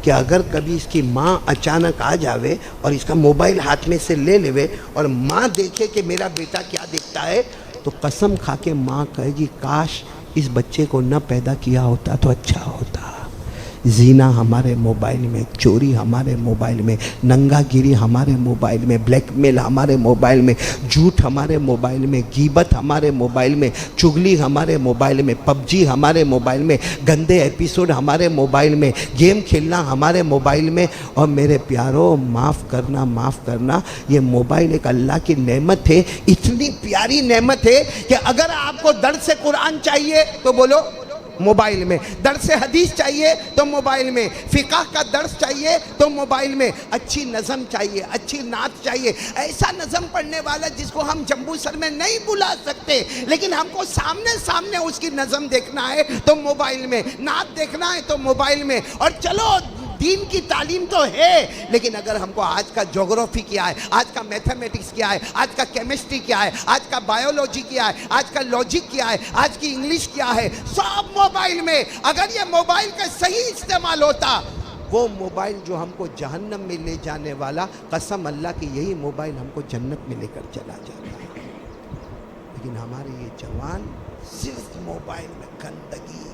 A: کہ اگر کبھی اس کی ماں اچانک آ جاوے اور اس کا موبائل ہاتھ میں سے لے لیوے اور ماں دیکھے کہ میرا بیٹا کیا دیکھتا ہے تو قسم کھا کے ماں کہے گی کاش اس بچے کو نہ پیدا کیا ہوتا تو اچھا ہوتا۔ زینا ہمارے موبائل میں، چوری ہمارے موبائل میں، ننگا گیری ہمارے موبائل میں، بلیک میل ہمارے موبائل میں، جھوٹ ہمارے موبائل میں، غیبت ہمارے موبائل میں، چغلی ہمارے موبائل میں، پب جی ہمارے موبائل میں، گندے ایپیسوڈ ہمارے موبائل میں، گیم کھیلنا ہمارے موبائل میں۔ اور میرے پیاروں معاف کرنا، یہ موبائل ایک اللہ کی نعمت ہے، اتنی پیاری نعمت ہے کہ اگر آپ کو درس قرآن چاہیے تو بولو موبائل میں، درس حدیث چاہیے تو موبائل میں، فقہ کا درس چاہیے تو موبائل میں، اچھی نظم چاہیے، اچھی نعت چاہیے، ایسا نظم پڑھنے والا جس کو ہم جمبو سر میں نہیں بلا سکتے لیکن ہم کو سامنے اس کی نظم دیکھنا ہے تو موبائل میں، نعت دیکھنا ہے تو موبائل میں۔ اور چلو دین کی تعلیم تو ہے لیکن اگر ہم کو آج کا جغرافی کیا ہے، آج کا میتھمیٹکس کیا ہے، آج کا کیمسٹری کیا ہے، آج کا بایولوجی کیا ہے، آج کا لاجک کیا ہے، آج کی انگلش کیا ہے، سب موبائل میں۔ اگر یہ موبائل کا صحیح استعمال ہوتا، وہ موبائل جو ہم کو جہنم میں لے جانے والا، قسم اللہ کی یہی موبائل ہم کو جنت میں لے کر چلا جاتا ہے۔ لیکن ہمارے یہ جوان صرف موبائل میں گندگی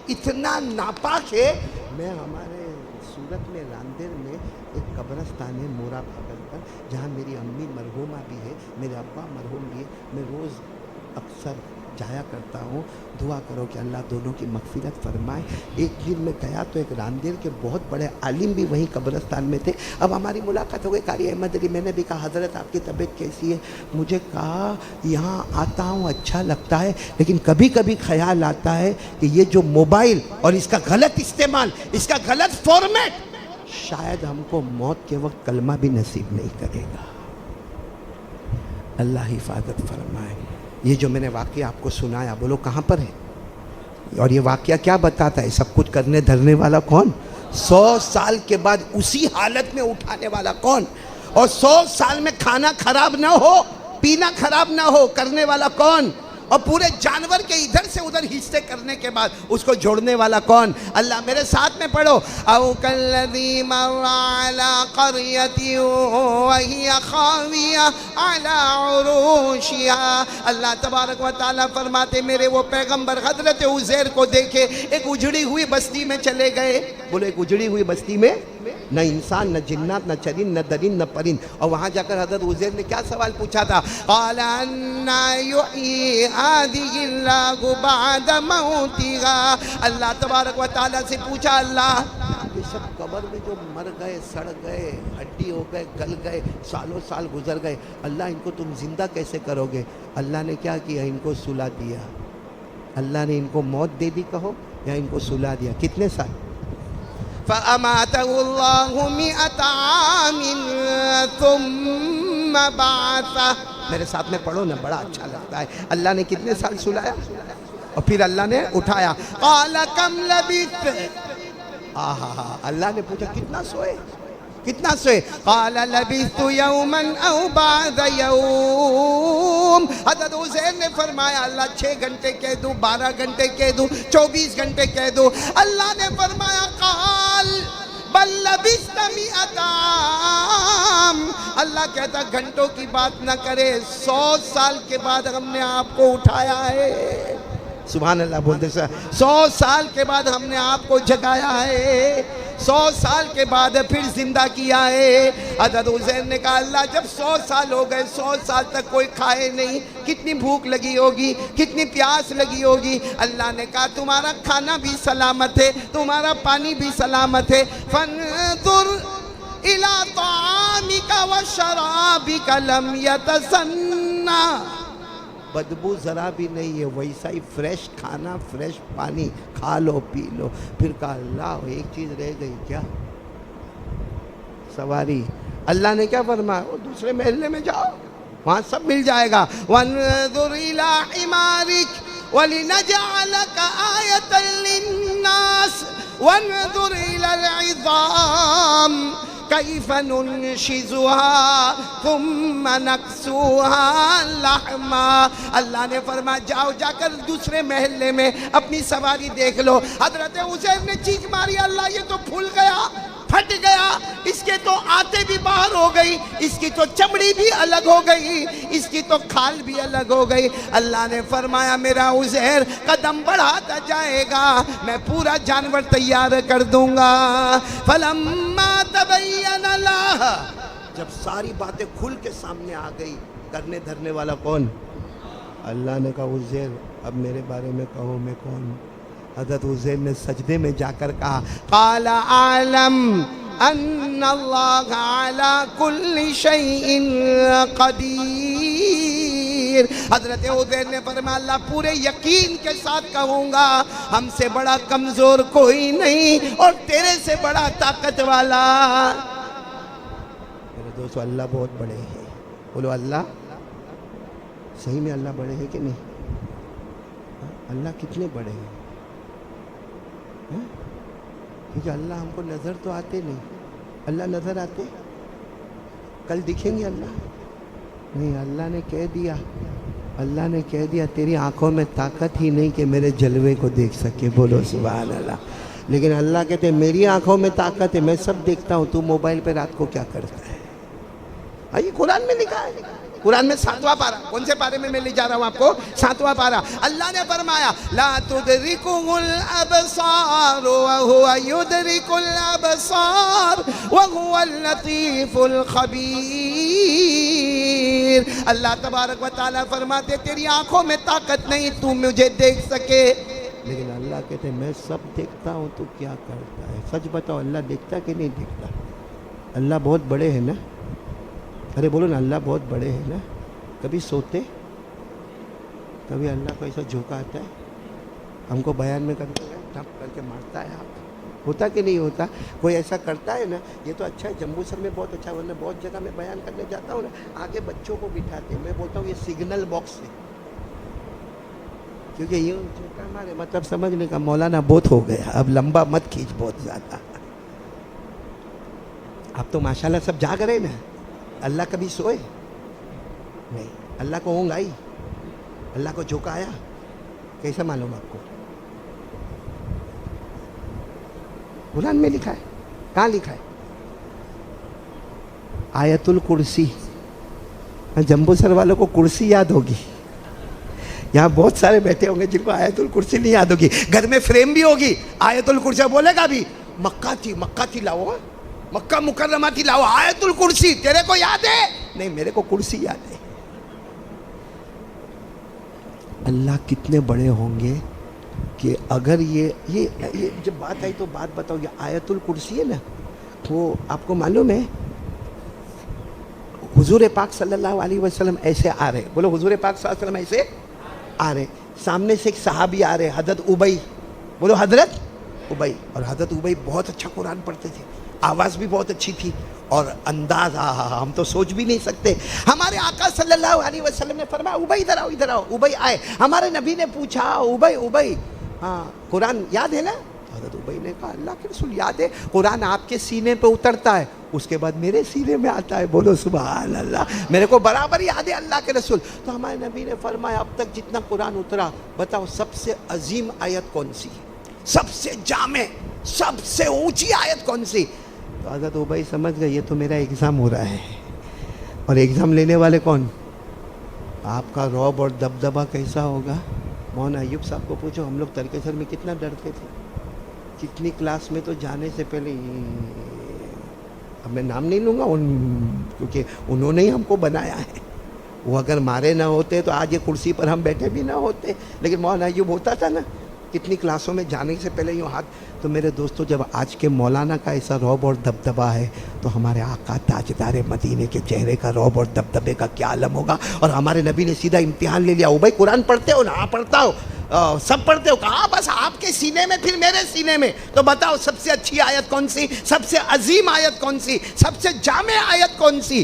A: اتنا ناپاک ہے۔ میں ہمارے سورت میں راندیر میں ایک قبرستان ہے مورا بھاگل پر، جہاں میری امی مرحومہ بھی ہے، میرے ابا مرحوم بھی ہے، میں روز اکثر جایا کرتا ہوں، دعا کرو کہ اللہ دونوں کی مغفرت فرمائے۔ ایک دن میں گیا تو ایک راندیر کے بہت بڑے عالم بھی وہیں قبرستان میں تھے۔ اب ہماری ملاقات ہو گئی، قاری احمد علی، میں نے بھی کہا حضرت آپ کی طبیعت کیسی ہے؟ مجھے کہا یہاں آتا ہوں اچھا لگتا ہے لیکن کبھی کبھی خیال آتا ہے کہ یہ جو موبائل اور اس کا غلط استعمال، اس کا غلط فارمیٹ شاید ہم کو موت کے وقت کلمہ بھی نصیب نہیں کرے گا۔ اللہ حفاظت فرمائے۔ یہ جو میں نے واقعہ آپ کو سنایا، بولو کہاں پر ہے؟ اور یہ واقعہ کیا بتاتا ہے؟ سب کچھ کرنے دھرنے والا کون؟ 100 سال کے بعد اسی حالت میں اٹھانے والا کون؟ اور 100 سال میں کھانا خراب نہ ہو، پینا خراب نہ ہو، کرنے والا کون؟ اور پورے جانور کے ادھر سے ادھر حصے کرنے کے بعد اس کو جوڑنے والا کون؟ اللہ۔ میرے ساتھ میں پڑھو، او کالذی مر علی قریۃ وہی خاویہ علی عروشہا۔ اللہ تبارک و تعالیٰ فرماتے میرے وہ پیغمبر حضرت عزیر کو دیکھے ایک اجڑی ہوئی بستی میں چلے گئے۔ بولو ایک اجڑی ہوئی بستی میں نہ انسان نہ جنات نہ چرند نہ درند نہ پرند، اور وہاں جا کر حضرت عزیر نے کیا سوال پوچھا تھا؟ قال انا یحیی ہذہ اللہ بعد موتہا۔ اللہ تبارک و تعالیٰ سے پوچھا، اللہ یہ سب قبر میں جو مر گئے، سڑ گئے، ہڈی ہو گئے، گل گئے، سالوں سال گزر گئے، اللہ ان کو تم زندہ کیسے کرو گے؟ اللہ نے کیا کیا؟ ان کو سلا دیا۔ اللہ نے ان کو موت دے دی کہو یا ان کو سلا دیا؟ کتنے سال؟ فَأَمَاتَهُ اللَّهُ مِئَةَ عَامٍ ثُمَّ بَعَثَهُ۔ میرے ساتھ میں پڑھو نا، بڑا اچھا لگتا ہے۔ اللہ نے کتنے سال سلایا اور پھر اللہ نے اٹھایا۔ قَالَ كَمْ لَبِثْتَ۔ اللہ نے پوچھا کتنا سوئے، کتنا سوئے؟ قال لبثت یوما او بعد یوم۔ حضرت عزیر نے فرمایا اللہ 6 گھنٹے کہہ دوں، 12 گھنٹے کہہ دوں، 24 گھنٹے کہہ دوں؟ اللہ نے فرمایا قال بل لبثت 100 عام۔ اللہ کہتا گھنٹوں کی بات نہ کرے، 100 سال کے بعد ہم نے آپ کو اٹھایا ہے۔ سبحان اللہ بولتے سر، 100 سال کے بعد ہم نے آپ کو جگایا ہے، 100 سال کے بعد پھر زندہ کیا ہے۔ حضرت عزیر نے کہا اللہ جب 100 سال ہو گئے، 100 سال تک کوئی کھائے نہیں، کتنی بھوک لگی ہوگی، کتنی پیاس لگی ہوگی؟ اللہ نے کہا تمہارا کھانا بھی سلامت ہے، تمہارا پانی بھی سلامت ہے۔ فانظر الی طعامک وشرابک لم یتسنہ۔ بدبو ذرا بھی نہیں ہے، ویسا ہی فریش کھانا، فریش پانی، کھا لو پی لو۔ پھر کہا اللہ ایک چیز رہ گئی کیا؟ سواری۔ اللہ نے کیا فرمایا؟ وہ دوسرے محلے میں جاؤ، وہاں سب مل جائے گا۔ وَانظُرْ إِلَىٰ حِمَارِكَ وَلِنَجْعَلَكَ آيَةً لِلنَّاسِ وَانظُرْ إِلَى الْعِظَامِ كَيْفَ نُنشِزُهَا ثُمَّ نَكْسُوهَا لَحْمًا۔ اللہ نے فرمایا جاؤ، جا کر دوسرے محلے میں اپنی سواری دیکھ لو۔ حضرت عزیر نے چیخ ماری اللہ یہ تو پھول گیا، پھٹ گیا، اس کے تو آتے بھی باہر ہو گئی، اس کی تو چمڑی بھی الگ ہو گئی، اس کی تو کھال بھی الگ ہو گئی۔ اللہ نے فرمایا میرا عزیر قدم بڑھاتا جائے گا، میں پورا جانور تیار کر دوں گا۔ فَلَمَّا تَبَيَّنَ لَهُ، جب ساری باتیں کھل کے سامنے آ گئی، کرنے دھرنے والا کون؟ اللہ نے کہا عزیر اب میرے بارے میں کہو میں کون؟ حضرت عزیر نے سجدے میں جا کر کہا قال اعلم ان اللہ علی کل شیء قدیر۔ حضرت عزیر نے فرمایا اللہ پورے یقین کے ساتھ کہوں گا ہم سے بڑا کمزور کوئی نہیں اور تیرے سے بڑا طاقت والا۔ میرے دوستو اللہ بہت بڑے ہیں، بولو اللہ صحیح میں اللہ بڑے ہیں کہ نہیں؟ اللہ کتنے بڑے ہیں؟ کیونکہ اللہ ہم کو نظر تو آتے نہیں، اللہ نظر آتے؟ کل دکھیں گے اللہ؟ نہیں، اللہ نے کہہ دیا، اللہ نے کہہ دیا تیری آنکھوں میں طاقت ہی نہیں کہ میرے جلوے کو دیکھ سکے، بولو سبحان اللہ۔ لیکن اللہ کہتے ہیں میری آنکھوں میں طاقت ہے، میں سب دیکھتا ہوں، تو موبائل پہ رات کو کیا کرتا ہے؟ یہ قرآن میں لکھا ہے، قرآن میں 7واں پارہ، کون سے پارے میں میں لے جا رہا ہوں آپ کو؟ 7واں پارہ۔ اللہ نے فرمایا لا تدرکہ الابصار وہو یدرک الابصار وہو اللطیف الخبیر۔ اللہ تبارک و تعالیٰ فرماتے تیری آنکھوں میں طاقت نہیں تو مجھے دیکھ سکے، لیکن اللہ کہتے ہیں میں سب دیکھتا ہوں تو کیا کرتا ہے؟ سچ بتاؤ اللہ دیکھتا کہ نہیں دیکھتا؟ اللہ بہت بڑے ہیں نا؟ ارے بولو نا اللہ بہت بڑے ہیں نا؟ کبھی سوتے؟ کبھی اللہ کو ایسا جھونکا آتا ہے ہم کو بیان میں کرتے ہیں ٹھپ کر کے مارتا ہے؟ آپ ہوتا کہ نہیں ہوتا؟ کوئی ایسا کرتا ہے نا؟ یہ تو اچھا ہے جمبو سر میں بہت اچھا، ورنہ بہت جگہ میں بیان کرنے جاتا ہوں نا آگے بچوں کو بٹھاتے ہیں، میں بولتا ہوں یہ سگنل باکس ہے، کیونکہ یہ جھونکا مارے مطلب سمجھنے کا مولانا بہت ہو گیا، اب لمبا مت کھینچ بہت زیادہ۔ اب تو ماشاءاللہ سب جاگ رہے نا۔ اللہ کبھی سوئے نہیں، اللہ کو اونگ آئی؟ اللہ کو جھوکا آیا؟ کیسا معلوم آپ کو؟ قرآن میں لکھا ہے. کہاں لکھا ہے؟ آیت الکرسی. جمبو سر والوں کو کرسی یاد ہوگی. یہاں بہت سارے بیٹھے ہوں گے جن کو آیت الکرسی نہیں یاد ہوگی. گھر میں فریم بھی ہوگی, آیت الکرسی بولے گا بھی. مکہ تھی لاؤ, مکہ مکرمہ تھی لاؤ, آیت الکرسی تیرے کو یاد ہے؟ نہیں, میرے کو کرسی یاد ہے. اللہ کتنے بڑے ہوں گے کہ اگر یہ جب بات آئی تو بات بتاؤ. یہ آیت الکرسی ہے نا, وہ آپ کو معلوم ہے حضور پاک صلی اللہ علیہ وسلم ایسے آ رہے, بولو حضور پاک صلی اللہ علیہ وسلم ایسے آ رہے, سامنے سے ایک صحابی آ رہے, حضرت ابئی, بولو حضرت ابئی. اور حضرت ابئی بہت اچھا قرآن پڑھتے تھے, آواز بھی بہت اچھی تھی, اور انداز ہم تو سوچ بھی نہیں سکتے. ہمارے آقا صلی اللہ علیہ وسلم نے فرمایا ابئی ادھر آؤ, ادھر آؤ. ابئی آئے, ہمارے نبی نے پوچھا ابئی ہاں قرآن یاد ہے نا؟ حضرت ابئی نے کہا اللہ کے رسول یاد ہے, قرآن آپ کے سینے پہ اترتا ہے, اس کے بعد میرے سینے میں آتا ہے. بولو سبحان اللہ, میرے کو برابر یاد ہے اللہ کے رسول. تو ہمارے نبی نے فرمایا اب تک جتنا قرآن اترا بتاؤ سب سے عظیم آیت کون سی, سب سے جامع, سب سے اونچی آیت کون سی؟ تو حضرت ابئی سمجھ گئے یہ تو میرا ایگزام ہو رہا ہے. اور ایگزام لینے والے کون؟ آپ کا رعب اور دبدبا کیسا ہوگا؟ مولانا ایوب صاحب کو پوچھو, ہم لوگ ترکیسر میں کتنا ڈرتے تھے. کتنی کلاس میں تو جانے سے پہلے, اب میں نام نہیں لوں گا کیونکہ انہوں نے ہی ہم کو بنایا ہے, وہ اگر مارے نہ ہوتے تو آج یہ کرسی پر ہم بیٹھے بھی نہ ہوتے. لیکن مولانا ایوب ہوتا تھا نا, کتنی کلاسوں میں جانے سے پہلے یوں ہاتھ. تو میرے دوستوں جب آج کے مولانا کا ایسا رعب اور دبدبا ہے تو ہمارے آقا تاجدار مدینے کے چہرے کا رعب اور دبدبے کا کیا عالم ہوگا. اور ہمارے نبی نے سیدھا امتحان لے لیا, بھائی قرآن پڑھتے ہو نا؟ ہاں پڑھتا ہو. سب پڑھتے ہو؟ کہا بس آپ کے سینے میں پھر میرے سینے میں. تو بتاؤ سب سے اچھی آیت کون سی, سب سے عظیم آیت کون سی, سب سے جامع آیت کون سی؟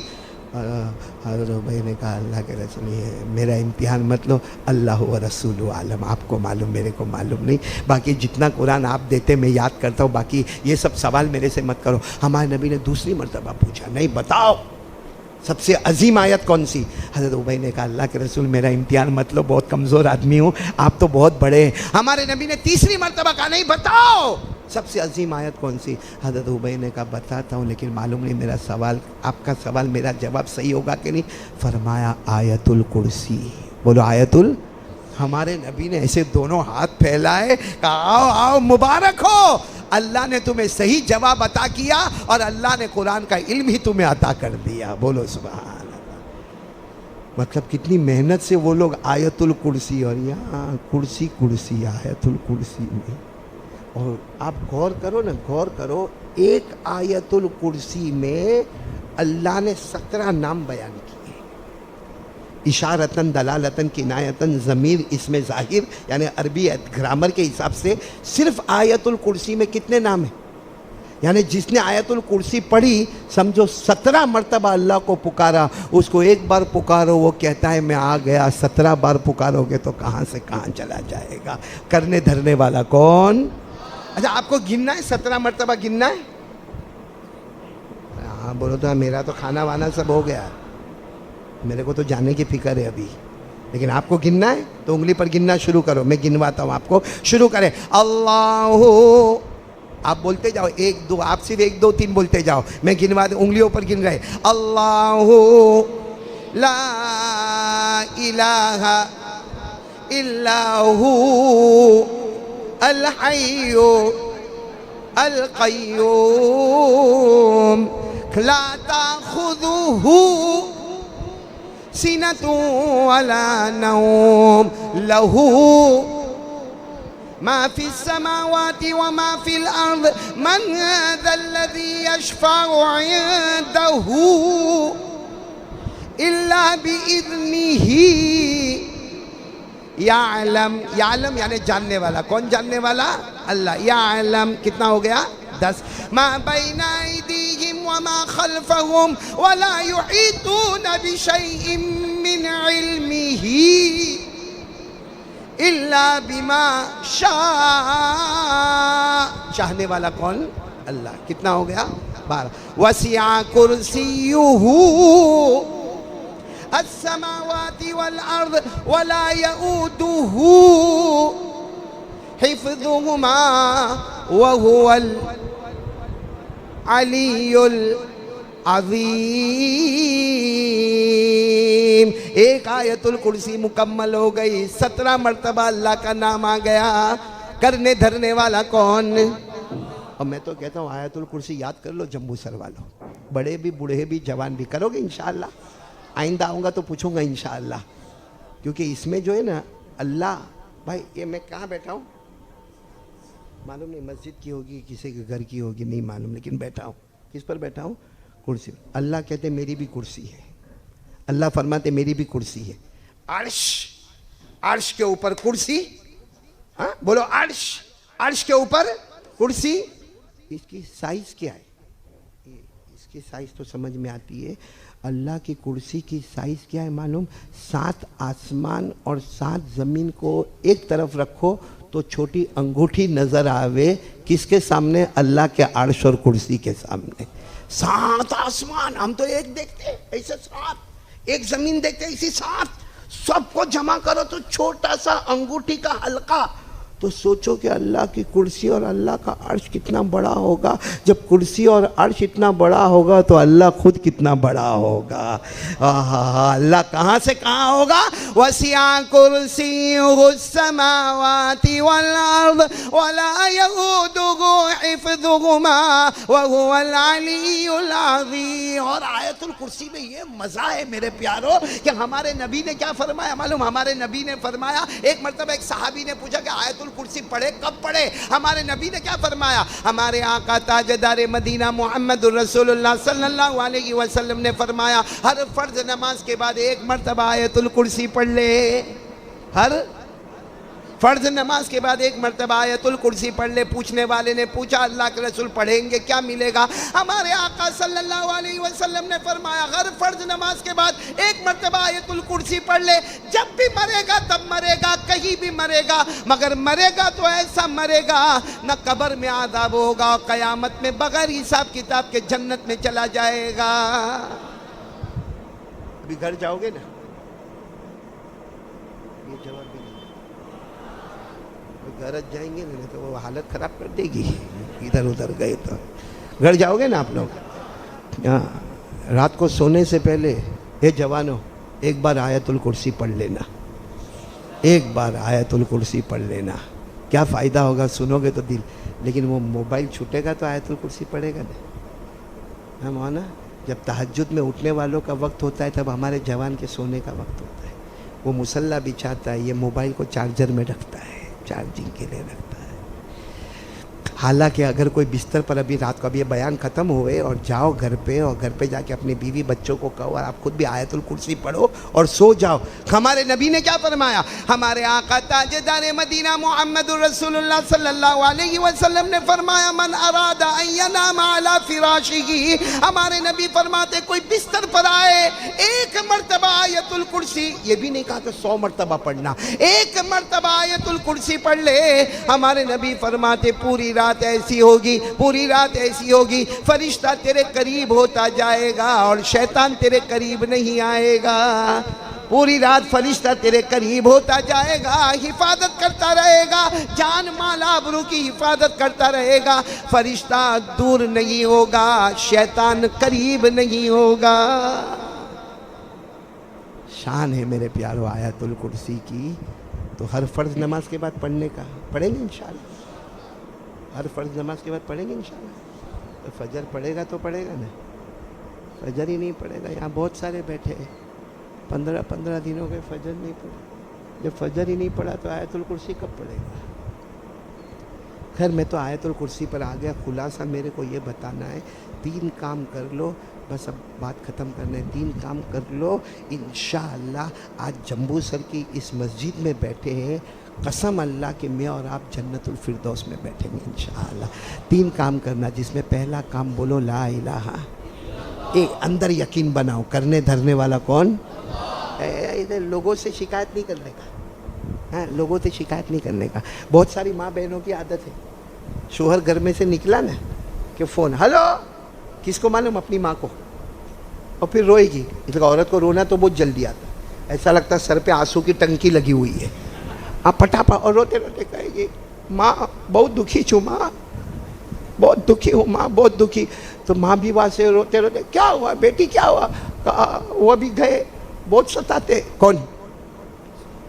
A: حضرت ابئی نے کہا اللہ کے رسول یہ میرا امتحان مت لو, اللہ و رسول عالم, آپ کو معلوم میرے کو معلوم نہیں. باقی جتنا قرآن آپ دیتے میں یاد کرتا ہوں, باقی یہ سب سوال میرے سے مت کرو. ہمارے نبی نے دوسری مرتبہ پوچھا, نہیں بتاؤ سب سے عظیم آیت کون سی؟ حضرت ابئی نے کہا اللہ کے رسول میرا امتحان مت لو, بہت کمزور آدمی ہوں, آپ تو بہت بڑے ہیں. ہمارے نبی نے تیسری مرتبہ کہا نہیں بتاؤ سب سے عظیم آیت کون سی؟ حضرت ابئی نے کہا بتاتا ہوں لیکن معلوم نہیں میرا سوال, آپ کا سوال میرا جواب صحیح ہوگا کہ نہیں. فرمایا آیت الکرسی. بولو آیت ہمارے نبی نے ایسے دونوں ہاتھ پھیلائے, کہا آؤ آؤ مبارک ہو, اللہ نے تمہیں صحیح جواب عطا کیا اور اللہ نے قرآن کا علم ہی تمہیں عطا کر دیا. بولو سبحان اللہ. مطلب کتنی محنت سے وہ لوگ آیت الکرسی, اور یہاں کرسی آیت الکرسی میں. اور آپ غور کرو نا, غور کرو, ایک آیت الکرسی میں اللہ نے 17 نام بیان کیے, اشارتاً دلالتاً کنایتاً ضمیر اسم ظاہر, یعنی عربی گرامر کے حساب سے صرف آیت الکرسی میں کتنے نام ہیں؟ یعنی جس نے آیت الکرسی پڑھی سمجھو 17 مرتبہ اللہ کو پکارا, اس کو ایک بار پکارو وہ کہتا ہے میں آ گیا, 17 بار پکارو گے تو کہاں سے کہاں چلا جائے گا. کرنے دھرنے والا کون؟ اچھا آپ کو گننا ہے 17 مرتبہ گننا ہے؟ ہاں بولو تو میرا تو کھانا وانا سب ہو گیا, میرے کو تو جانے کی فکر ہے ابھی, لیکن آپ کو گننا ہے تو انگلی پر گننا شروع کرو, میں گنواتا ہوں آپ کو, شروع کریں. اللہ, آپ بولتے جاؤ 1 2, آپ صرف 1 2 3 بولتے جاؤ, میں گنوا دوں, انگلیوں پر گن رہے. اللہ لا الہ الا ہو الحی القیوم لا تأخذہ سنة ولا نوم له ما في السماوات وما في الأرض من ذا الذي يشفع عنده إلا بإذنه یعلم, یعلم یعنی جاننے والا, کون جاننے والا؟ اللہ. یعلم کتنا ہو گیا؟ 10. ما بین ایدیہم وما خلفہم ولا یحیطون بشیء من علمہ الا بما شاء. چاہنے والا کون؟ اللہ. کتنا ہو گیا؟ 12. وسع کرسیہ السماوات والارض ولا يؤوده حفظهما وهو العلی العظیم. ایک آیت الکرسی مکمل ہو گئی، 17 مرتبہ اللہ کا نام آ گیا. کرنے دھرنے والا کون؟ اور میں تو کہتا ہوں آیت الکرسی یاد کر لو جمبو سر والوں، بڑے بھی بوڑھے بھی جوان بھی. کرو گے انشاءاللہ؟ آئندہ آؤں گا تو پوچھوں گا انشاءاللہ، کیونکہ اس میں جو ہے نا اللہ بھائی. یہ میں کہاں بیٹھا ہوں معلوم نہیں، مسجد کی ہوگی کسی کے گھر کی ہوگی نہیں معلوم، لیکن بیٹھا ہوں. کس پر بیٹھا ہوں؟ کرسی. اللہ کہتے میری بھی کرسی ہے. اللہ فرماتے میری بھی کرسی ہے. عرش، عرش کے اوپر کرسی. ہاں بولو عرش، عرش کے اوپر کرسی. اس کی سائز کیا ہے؟ اس کی سائز تو سمجھ میں آتی ہے. اللہ کی کرسی کی سائز کیا ہے معلوم؟ 7 آسمان اور 7 زمین کو ایک طرف رکھو تو چھوٹی انگوٹھی نظر آوے. کس کے سامنے؟ اللہ کے عرش اور کرسی کے سامنے. 7 آسمان ہم تو ایک دیکھتے ایسے 7، ایک زمین دیکھتے اسی 7. سب کو جمع کرو تو چھوٹا سا انگوٹھی کا حلقہ. تو سوچو کہ اللہ کی کرسی اور اللہ کا عرش کتنا بڑا ہوگا. جب کرسی اور عرش اتنا بڑا ہوگا تو اللہ خود کتنا بڑا ہوگا. اللہ کہاں سے کہاں ہوگا؟ وسع کرسیہ السماوات والارض ولا یؤودہ حفظہما وہو العلی العظیم. اور آیت الکرسی میں یہ مزہ ہے میرے پیارو کہ ہمارے نبی نے کیا فرمایا معلوم؟ ہمارے نبی نے فرمایا، ایک مرتبہ ایک صحابی نے پوچھا کہ آیت الکرسی پڑھے کب پڑھے؟ ہمارے نبی نے کیا فرمایا؟ ہمارے آقا تاجدار مدینہ محمد الرسول اللہ صلی اللہ علیہ وسلم نے فرمایا ہر فرض نماز کے بعد ایک مرتبہ آیت الکرسی پڑھ لے. ہر فرض نماز کے بعد ایک مرتبہ آیت الکرسی پڑھ لے. پوچھنے والے نے پوچھا اللہ کے رسول پڑھیں گے کیا ملے گا؟ ہمارے آقا صلی اللہ علیہ وسلم نے فرمایا ہر فرض نماز کے بعد ایک مرتبہ آیت الکرسی پڑھ لے. جب بھی مرے گا تب مرے گا، کہیں بھی مرے گا، مگر مرے گا تو ایسا مرے گا نہ قبر میں عذاب ہوگا اور قیامت میں بغیر حساب کتاب کے جنت میں چلا جائے گا. ابھی گھر جاؤ گے نا؟ یہ جواب بھی نہیں. گھر جائیں گے نا تو وہ حالت خراب کر دے گی. ادھر ادھر گئے تو گھر جاؤ گے نا آپ لوگ. رات کو سونے سے پہلے اے جوانوں ایک بار آیت الکرسی پڑھ لینا. ایک بار آیت الکرسی پڑھ لینا. کیا فائدہ ہوگا سنو گے تو دل. لیکن وہ موبائل چھوٹے گا تو آیت الکرسی پڑھے گا نا. ہم ہونا جب تہجد میں اٹھنے والوں کا وقت ہوتا ہے تب ہمارے جوان کے سونے کا وقت ہوتا ہے. وہ مصلی بچھاتا ہے، یہ موبائل کو چارجر میں رکھتا ہے، چارجنگ کے لیے رکھتا ہے. حالانکہ اگر کوئی بستر پر ابھی رات کو ابھی یہ بیان ختم ہوئے اور جاؤ گھر پہ اور گھر پہ جا کے اپنے بیوی بچوں کو کہو اور آپ خود بھی آیت الکرسی پڑھو اور سو جاؤ. ہمارے نبی نے کیا فرمایا؟ ہمارے آقا تاجدار مدینہ محمد الرسول اللہ صلی اللہ علیہ وسلم نے فرمایا من اراد ان ینام علی فراشہ. ہمارے نبی فرماتے کوئی بستر پر آئے ایک مرتبہ آیت الکرسی، یہ بھی نہیں کہا کہ 100 مرتبہ پڑھنا، ایک مرتبہ آیت الکرسی پڑھ لے. ہمارے نبی فرماتے پوری رات ایسی ہوگی، پوری رات ایسی ہوگی فرشتہ تیرے قریب ہوتا جائے گا اور شیطان تیرے قریب نہیں آئے گا. پوری رات فرشتہ تیرے قریب ہوتا جائے گا، حفاظت کرتا رہے گا، جان مال آبرو کی حفاظت کرتا رہے گا. فرشتہ دور نہیں ہوگا، شیطان قریب نہیں ہوگا. شان ہے میرے پیارو آیت الکرسی کی. تو ہر فرض نماز کے بعد پڑھنے کا پڑھیں گے انشاءاللہ. ہر فرض نماز کے بعد پڑھیں گے انشاءاللہ. تو فجر پڑھے گا تو پڑھے گا نا. فجر ہی نہیں پڑھے گا. یہاں بہت سارے بیٹھے 15 دنوں کے فجر نہیں پڑھے. جب فجر ہی نہیں پڑھا تو آیت الکرسی کب پڑھے گا؟ خیر میں تو آیت الکرسی پر آ گیا. خلاصہ میرے کو یہ بتانا ہے 3 کام کر لو. بس اب بات ختم کرنے. 3 کام کر لو انشاءاللہ. آج جمبو سر کی اس مسجد میں بیٹھے ہیں، قسم اللہ کہ میں اور آپ جنت الفردوس میں بیٹھیں گے انشاءاللہ. 3 کام کرنا جس میں پہلا کام بولو لا الہ. ایک اندر یقین بناؤ کرنے دھرنے والا کون؟ ادھر لوگوں سے شکایت نہیں کرنے کا. ہاں لوگوں سے شکایت نہیں کرنے کا. بہت ساری ماں بہنوں کی عادت ہے، شوہر گھر میں سے نکلا نا کہ فون ہلو، کس کو معلوم؟ اپنی ماں کو. اور پھر روئے گی. اس لیے عورت کو رونا تو بہت جلدی آتا ہے, ایسا لگتا ہے سر پہ آنسو کی ٹنکی لگی ہوئی ہے. آپ پٹاپا, اور روتے روتے کہے گی ماں بہت دکھی چھوں, ماں بہت دکھی ہوں, ماں بہت دکھی. تو ماں بھی وہاں سے روتے روتے کیا ہوا بیٹی کیا ہوا, کہا وہ بھی گئے بہت ستاتے. کون؟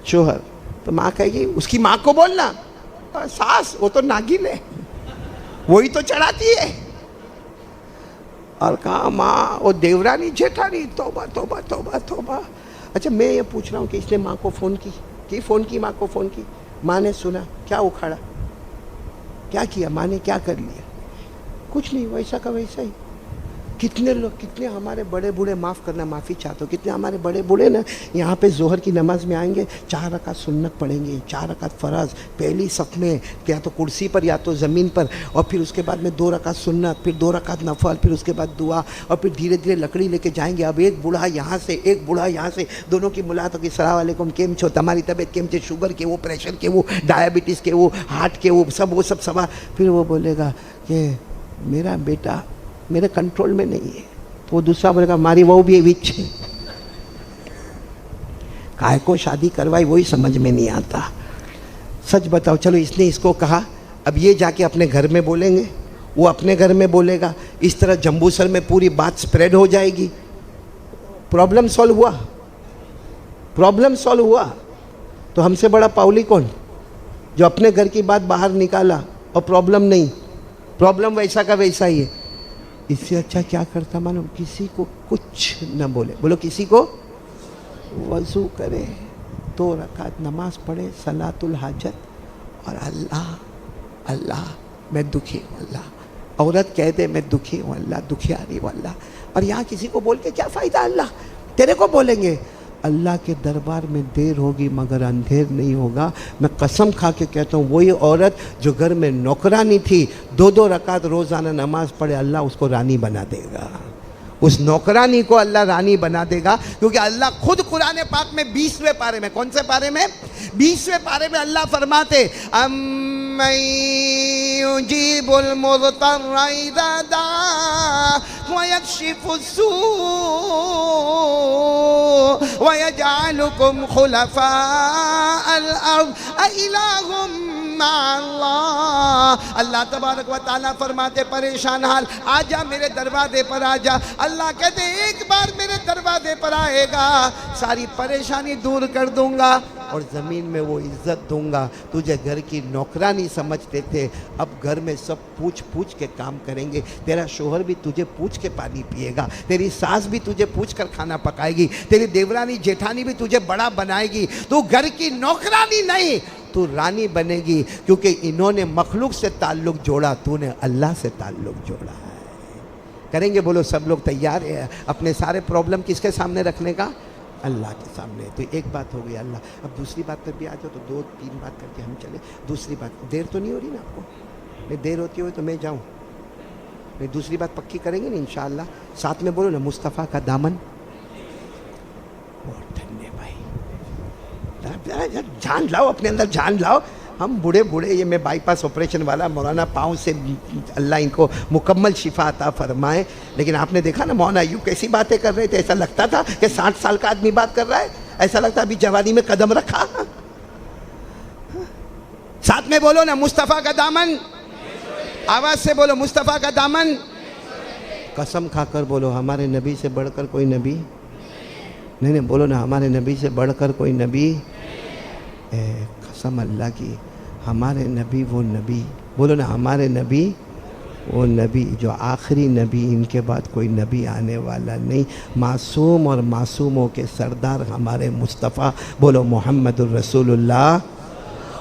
A: شوہر. تو ماں کہے گی اس کی ماں کو بولنا, ساس وہ تو ناگن ہے, وہی تو چڑھاتی ہے. اور کہا ماں وہ دیورانی جیٹھانی, توبہ توبہ توبہ توبہ. اچھا میں یہ پوچھ رہا ہوں کہ اس نے ماں کو فون کی ماں کو فون کی, ماں نے سنا کیا اکھاڑا, کیا کیا ماں نے, کیا کر لیا؟ کچھ نہیں, ویسا کا ویسا ہی. کتنے لوگ, کتنے ہمارے بڑے بوڑھے, معاف کرنا معافی چاہتا ہوں, کتنے ہمارے بڑے بوڑھے نا یہاں پہ ظہر کی نماز میں آئیں گے, 4 رکعت سنت پڑھیں گے, 4 رکعت فرض پہلی صف میں, یا تو کرسی پر یا تو زمین پر, اور پھر اس کے بعد میں 2 رکعت سنت, پھر 2 رکعت نفل, پھر اس کے بعد دعا, اور پھر دھیرے دھیرے لکڑی لے کے جائیں گے. اب ایک بوڑھا یہاں سے ایک بوڑھا یہاں سے, دونوں کی ملاقات ہوگی, السلام علیکم کیم چھو, تمہاری طبیعت کیم چھے, شوگر کے وہ, پریشر کے وہ, ڈائبٹیز کے وہ, ہارٹ کے وہ سب سوال. پھر وہ بولے گا کہ میرا بیٹا میرے کنٹرول میں نہیں ہے. تو وہ دوسرا بولے گا ہماری وہ بھی وچ ہے, کائے کو شادی کروائی وہی سمجھ میں نہیں آتا. سچ بتاؤ, چلو اس نے اس کو کہا, اب یہ جا کے اپنے گھر میں بولیں گے, وہ اپنے گھر میں بولے گا, اس طرح جمبو سر میں پوری بات سپریڈ ہو جائے گی. پرابلم سولو ہوا, پرابلم سولو ہوا. تو ہم سے بڑا پاولی کون, جو اپنے گھر کی بات باہر نکالا اور پرابلم نہیں, پرابلم ویسا کا ویسا ہی ہے. اس سے اچھا کیا کرتا معلوم, کسی کو کچھ نہ بولے, بولو کسی کو, وضو کرے, 2 رکعت نماز پڑھے, صلاۃ الحاجت, اور اللہ میں دکھی ہوں اللہ. عورت کہہ دے میں دکھی ہوں اللہ, دکھیاری ہوں اللہ. اور یہاں کسی کو بول کے کیا فائدہ, اللہ تیرے کو بولیں گے. اللہ کے دربار میں دیر ہوگی مگر اندھیر نہیں ہوگا. میں قسم کھا کے کہتا ہوں, وہی عورت جو گھر میں نوکرانی تھی, 2 رکعت روزانہ نماز پڑھے, اللہ اس کو رانی بنا دے گا. اس نوکرانی کو اللہ رانی بنا دے گا, کیونکہ اللہ خود قرآن پاک میں 20ویں پارے میں, کون سے پارے میں, 20ویں پارے میں اللہ فرماتے امن یجیب المضطر اذا دعا ویکشف السوء وَيَجْعَلُكُمْ خُلَفَاءَ الْأَرْضِ أَإِلَٰهٌ مَّعَ اللَّهِ. اللہ تبارک و تعالیٰ فرماتے پریشان حال, آجا میرے دروازے پر آجا. اللہ کہتے ایک بار میرے دروازے پر آئے گا, ساری پریشانی دور کر دوں گا اور زمین میں وہ عزت دوں گا. تجھے گھر کی نوکرانی سمجھتے تھے, اب گھر میں سب پوچھ کے کام کریں گے. تیرا شوہر بھی تجھے پوچھ کے پانی پیے گا, تیری ساس بھی تجھے پوچھ کر کھانا پکائے گی, تیری دیورانی جیٹھانی بھی تجھے بڑا بنائے گی. تو گھر کی نوکرانی نہیں, تو رانی بنے گی, کیونکہ انہوں نے مخلوق سے تعلق جوڑا, تو نے اللہ سے تعلق جوڑا ہے. کریں گے بولو سب لوگ تیار ہیں اپنے سارے پرابلم کس کے سامنے رکھنے کا, اللہ کے سامنے. تو ایک بات ہو گئی اللہ. اب دوسری بات پر بھی آ جاؤ, تو 2-3 بات کر کے ہم چلے. دوسری بات, دیر تو نہیں ہو رہی نا آپ کو, نہیں دیر ہوتی ہوئی تو میں جاؤں, نہیں دوسری بات پکی کریں گے نا انشاءاللہ. ساتھ میں بولو نا, مصطفیٰ کا دامن. بہت دھنیہ بھائی, جان لاؤ اپنے اندر, جان لاؤ. ہم بوڑھے یہ میں بائی پاس آپریشن والا, مولانا پاؤں سے اللہ ان کو مکمل شفا عطا فرمائے. لیکن آپ نے دیکھا نا مولانا ایوب کیسی باتیں کر رہے تھے, ایسا لگتا تھا کہ 60 سال کا آدمی بات کر رہا ہے, ایسا لگتا ابھی جوانی میں قدم رکھا. ساتھ میں بولو نا, مصطفیٰ کا دامن, آواز سے بولو مصطفیٰ کا دامن. قسم کھا کر بولو, ہمارے نبی سے بڑھ کر کوئی نبی نہیں, بولو نا, ہمارے نبی سے بڑھ کر کوئی نبی. قسم اللہ کی, ہمارے نبی وہ نبی, بولو نا, ہمارے نبی وہ نبی جو آخری نبی, ان کے بعد کوئی نبی آنے والا نہیں. معصوم اور معصوموں کے سردار ہمارے مصطفیٰ, بولو محمد الرسول اللہ.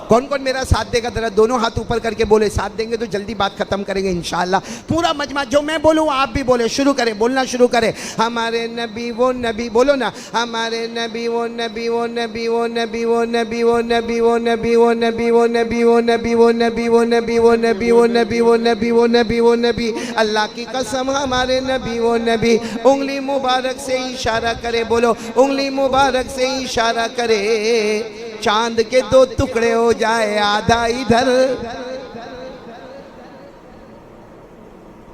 A: کون کون میرا ساتھ دے گا, ذرا دونوں ہاتھ اوپر کر کے بولے. ساتھ دیں گے تو جلدی بات ختم کریں گے انشاءاللہ. پورا مجمع جو میں بولوں آپ بھی بولے, شروع کریں, بولنا شروع کریں. ہمارے نبی وہ نبی, بولو نا, ہمارے نبی وہ نبی, وہ نبی وہ نبی, وہ نبی وہ نبی, وہ نبی وہ نبی, وہ نبی وہ نبی, وہ نبی وہ نبی, وہ نبی وہ نبی, وہ نبی وہ نبی, وہ نبی. اللہ کی قسم ہمارے نبی وہ نبی. انگلی مبارک سے اشارہ کرے, بولو انگلی مبارک سے اشارہ کرے, چاند کے 2 ٹکڑے ہو جائے, آدھا ادھر.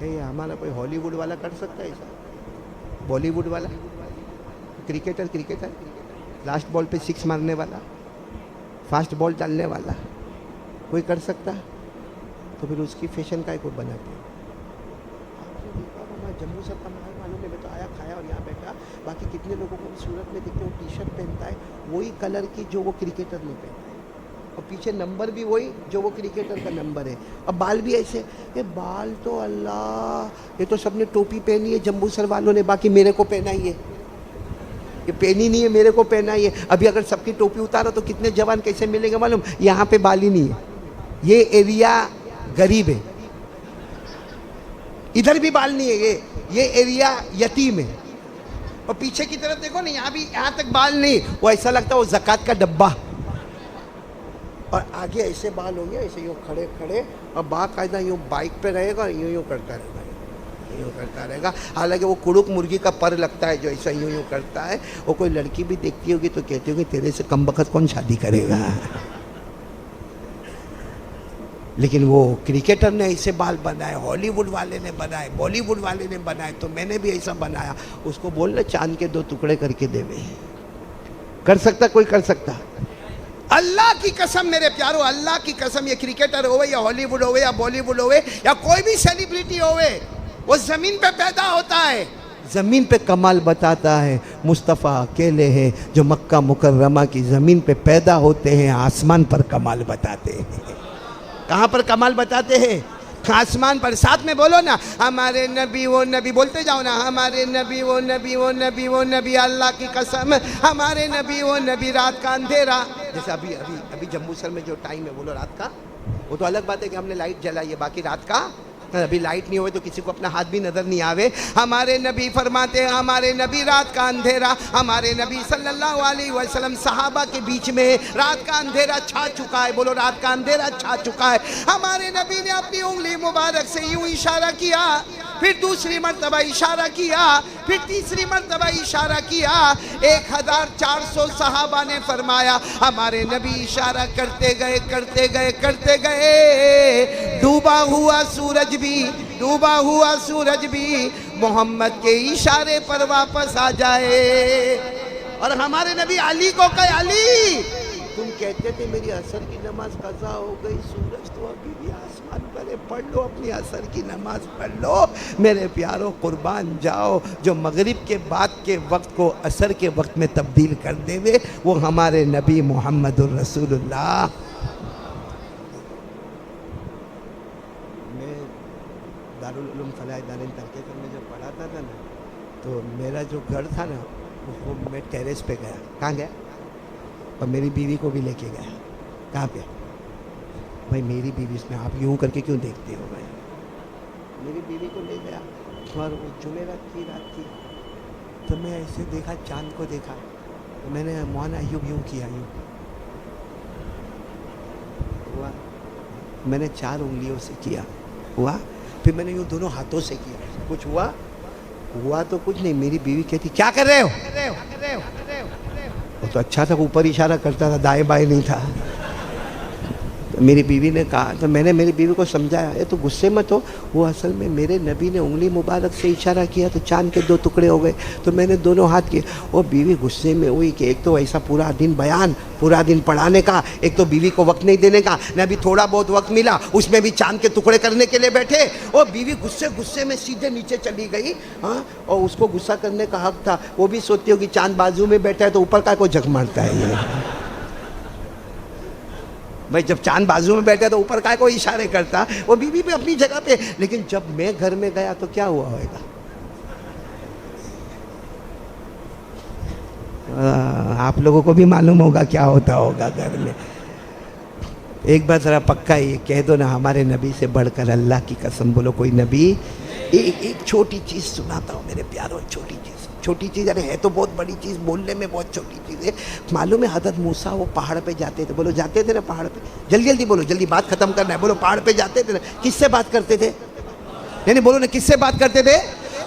A: ہمارا کوئی ہالی ووڈ والا کر سکتا ہے ایسا؟ بالی ووڈ والا کرکٹر لاسٹ بال پہ 6 مارنے والا، فاسٹ بال ڈالنے والا کوئی کر سکتا؟ تو پھر اس کی فیشن کا کوئی بناتے ہیں؟ آپ نے دیکھا ہوگا جموں سر کا محل معلوم ہے، میں تو آیا کھایا اور یہاں بیٹھا، باقی کتنے لوگوں کو صورت میں دیکھتے ہیں وہ ٹی شرٹ پہنتا ہے وہی کلر کی جو وہ کرکٹر نہیں پہنتا ہے، اور پیچھے نمبر بھی وہی جو وہ کرکٹر کا نمبر ہے، اور بال بھی ایسے، یہ بال تو اللہ، یہ تو سب نے ٹوپی پہنی ہے جموں سر والوں نے، باقی میرے کو پہنا ہی ہے، یہ پہنی نہیں ہے، میرے کو پہنا ہی ہے۔ ابھی اگر سب کی ٹوپی اتارا تو کتنے جوان کیسے ملیں گے معلوم؟ یہاں پہ بال ہی نہیں ہے، یہ ایریا غریب ہے، ادھر بھی بال نہیں ہے، یہ ایریا یتیم ہے، اور پیچھے کی طرف دیکھو نا، یہاں بھی یہاں تک بال نہیں، وہ ایسا لگتا ہے وہ زکوٰۃ کا ڈبہ، اور آگے ایسے بال ہوں گے ایسے یوں کھڑے کھڑے، اور باقاعدہ یوں بائک پہ رہے گا، یوں کرتا رہے گا، یوں کرتا رہے گا، حالانکہ وہ کڑک مرغی کا پر لگتا ہے جو ایسا یوں کرتا ہے، وہ کوئی لڑکی بھی دیکھتی ہوگی تو کہتی ہوگی تیرے سے کم بخت کون شادی کرے گا؟ لیکن وہ کرکٹر نے ایسے بال بنائے، ہالی ووڈ والے نے بنائے، بالی ووڈ والے نے بنائے، تو میں نے بھی ایسا بنایا، اس کو بولنا چاند کے 2 ٹکڑے کر کے دے، کر سکتا کوئی؟ کر سکتا؟ اللہ کی قسم میرے پیارو، اللہ کی قسم، یہ کرکٹر ہوئے یا ہالی ووڈ ہوئے یا بالی ووڈ ہوئے یا کوئی بھی سیلیبریٹی ہوئے، وہ زمین پہ پیدا ہوتا ہے، زمین پہ کمال بتاتا ہے۔ مصطفیٰ اکیلے ہیں جو مکہ مکرمہ کی زمین پہ پیدا ہوتے ہیں، آسمان پر کمال بتاتے ہیں۔ کہاں پر کمال بتاتے ہیں؟ آسمان پر۔ ساتھ میں بولو نا، ہمارے نبی وہ نبی، بولتے جاؤ نا، ہمارے نبی وہ نبی، وہ نبی وہ نبی، اللہ کی قسم ہمارے نبی وہ نبی، رات کا اندھیرا، جیسے ابھی جموں سر میں جو ٹائم ہے بولو رات کا، وہ تو الگ بات ہے کہ ہم نے لائٹ جلائی ہے، باقی رات کا ابھی لائٹ نہیں ہوئے تو کسی کو اپنا ہاتھ بھی نظر نہیں آوے۔ ہمارے نبی فرماتے ہیں، ہمارے نبی رات کا اندھیرا، ہمارے نبی صلی اللہ علیہ وسلم صحابہ کے بیچ میں رات کا اندھیرا چھا چکا ہے، بولو رات کا اندھیرا چھا چکا ہے۔ ہمارے نبی نے اپنی انگلی مبارک سے یوں اشارہ کیا، پھر دوسری مرتبہ اشارہ کیا، پھر تیسری مرتبہ اشارہ کیا، 1400 صحابہ نے فرمایا، ہمارے نبی اشارہ کرتے گئے کرتے گئے کرتے گئے، ڈوبا ہوا سورج بھی محمد کے اشارے پر واپس آ جائے۔ اور ہمارے نبی علی کو کہے، علی تم کہتے تھے میری عصر کی نماز قضا ہو گئی، سورج تو ابھی بھی آسمان پر ہے، پڑھ لو اپنی عصر کی نماز پڑھ لو۔ میرے پیارو قربان جاؤ، جو مغرب کے بعد کے وقت کو عصر کے وقت میں تبدیل کر دے وے، وہ ہمارے نبی محمد الرسول اللہ۔ میں دارالعلوم فلاح دارین ترکیکر میں جب پڑھاتا تھا نا، تو میرا جو گھر تھا نا، اس کو میں ٹیریس پہ گیا، کہاں گیا؟ اور میری بیوی کو بھی لے کے گیا۔ کہاں پہ؟ بھائی میری بیوی، اس میں آپ یوں کر کے کیوں دیکھتے ہو بھائی؟ میری بیوی کو لے گیا، اور وہ جمعرات کی رات تھی، تو میں ایسے دیکھا، چاند کو دیکھا، تو میں نے مولانا ایوب یوں کیا، یوں ہوا، میں نے 4 انگلیوں سے کیا، ہوا، پھر میں نے یوں دونوں ہاتھوں سے کیا، کچھ ہوا تو کچھ نہیں۔ میری بیوی کہتی کیا کر رہے ہو؟ وہ تو اچھا تھا، اوپر اشارہ کرتا تھا، دائیں بائیں نہیں تھا۔ میری بیوی نے کہا، تو میں نے میری بیوی کو سمجھایا، یہ تو غصے مت ہو، وہ اصل میں میرے نبی نے انگلی مبارک سے اشارہ کیا تو چاند کے 2 ٹکڑے ہو گئے، تو میں نے دونوں ہاتھ کیے۔ وہ بیوی غصے میں ہوئی کہ ایک تو ایسا پورا دن بیان، پورا دن پڑھانے کا، ایک تو بیوی کو وقت نہیں دینے کا، نہ ابھی تھوڑا بہت وقت ملا اس میں بھی چاند کے ٹکڑے کرنے کے لیے بیٹھے۔ وہ بیوی غصے میں سیدھے نیچے چلی گئی، ہاں، اور اس کو غصہ کرنے کا حق تھا، وہ بھی سوچتی ہو کہ چاند بازو میں بیٹھا ہے تو اوپر کا کو جھک مارتا ہے یہ بھائی، جب چاند بازو میں بیٹھا تو اوپر کا کوئی اشارے کرتا۔ وہ بیوی بھی اپنی جگہ پہ، لیکن جب میں گھر میں گیا تو کیا ہوا ہوئے گا؟ آپ لوگوں کو بھی معلوم ہوگا کیا ہوتا ہوگا گھر میں۔ ایک بات ذرا پکا یہ کہہ دو نا، ہمارے نبی سے بڑھ کر اللہ کی قسم بولو کوئی نبی۔ ایک چھوٹی چیز سناتا ہوں میرے پیاروں، چھوٹی چیز، ارے ہے تو بہت بڑی چیز، بولنے میں بہت چھوٹی چیز ہے۔ معلوم ہے حضرت موسیٰ وہ پہاڑ پہ جاتے تھے، بولو جاتے تھے نا پہاڑ پہ، جلدی بولو، جلدی بات ختم کرنا ہے، بولو پہاڑ پہ جاتے تھے نا، کس سے بات کرتے تھے؟ نہیں بولو نا، کس سے بات کرتے تھے؟